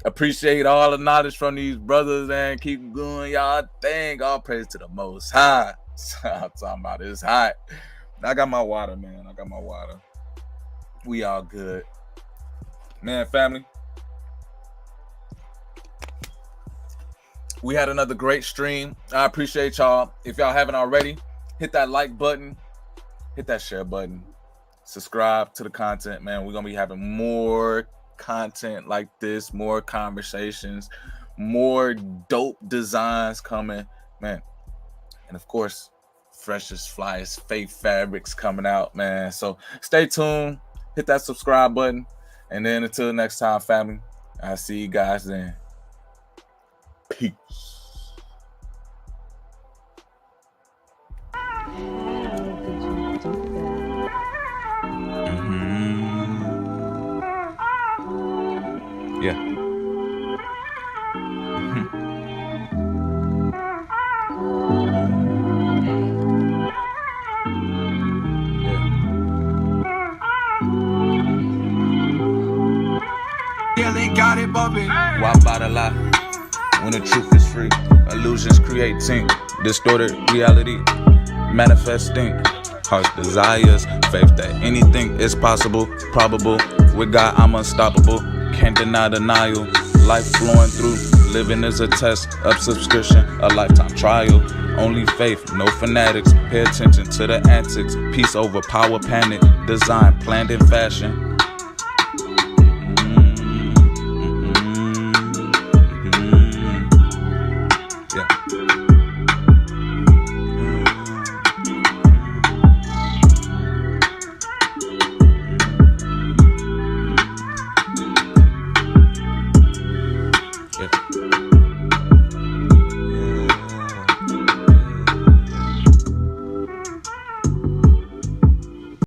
Appreciate all the knowledge from these brothers and keep doing y'all thing. All praise to the Most High. I'm talking about it's hot. I got my water, man. I got my water. We all good. Man, family. We had another great stream. I appreciate y'all. If y'all haven't already, hit that like button. Hit that share button. Subscribe to the content, man. We're going to be having more content like this, more conversations, more dope designs coming, man. And of course, freshest, flyest faith fabrics coming out, man. So stay tuned, hit that subscribe button, and then until next time, family, I'll see you guys then. Peace. Yeah. Yeah, they got it bumping. Why bother lie when the truth is free? Illusions creating distorted reality, manifesting heart's desires, faith that anything is possible, probable. With God, I'm unstoppable. Can't deny denial. Life flowing through, living is a test of subscription, a lifetime trial. Only faith, no fanatics. Pay attention to the antics. Peace over power, panic. Design planned in fashion. Yeah.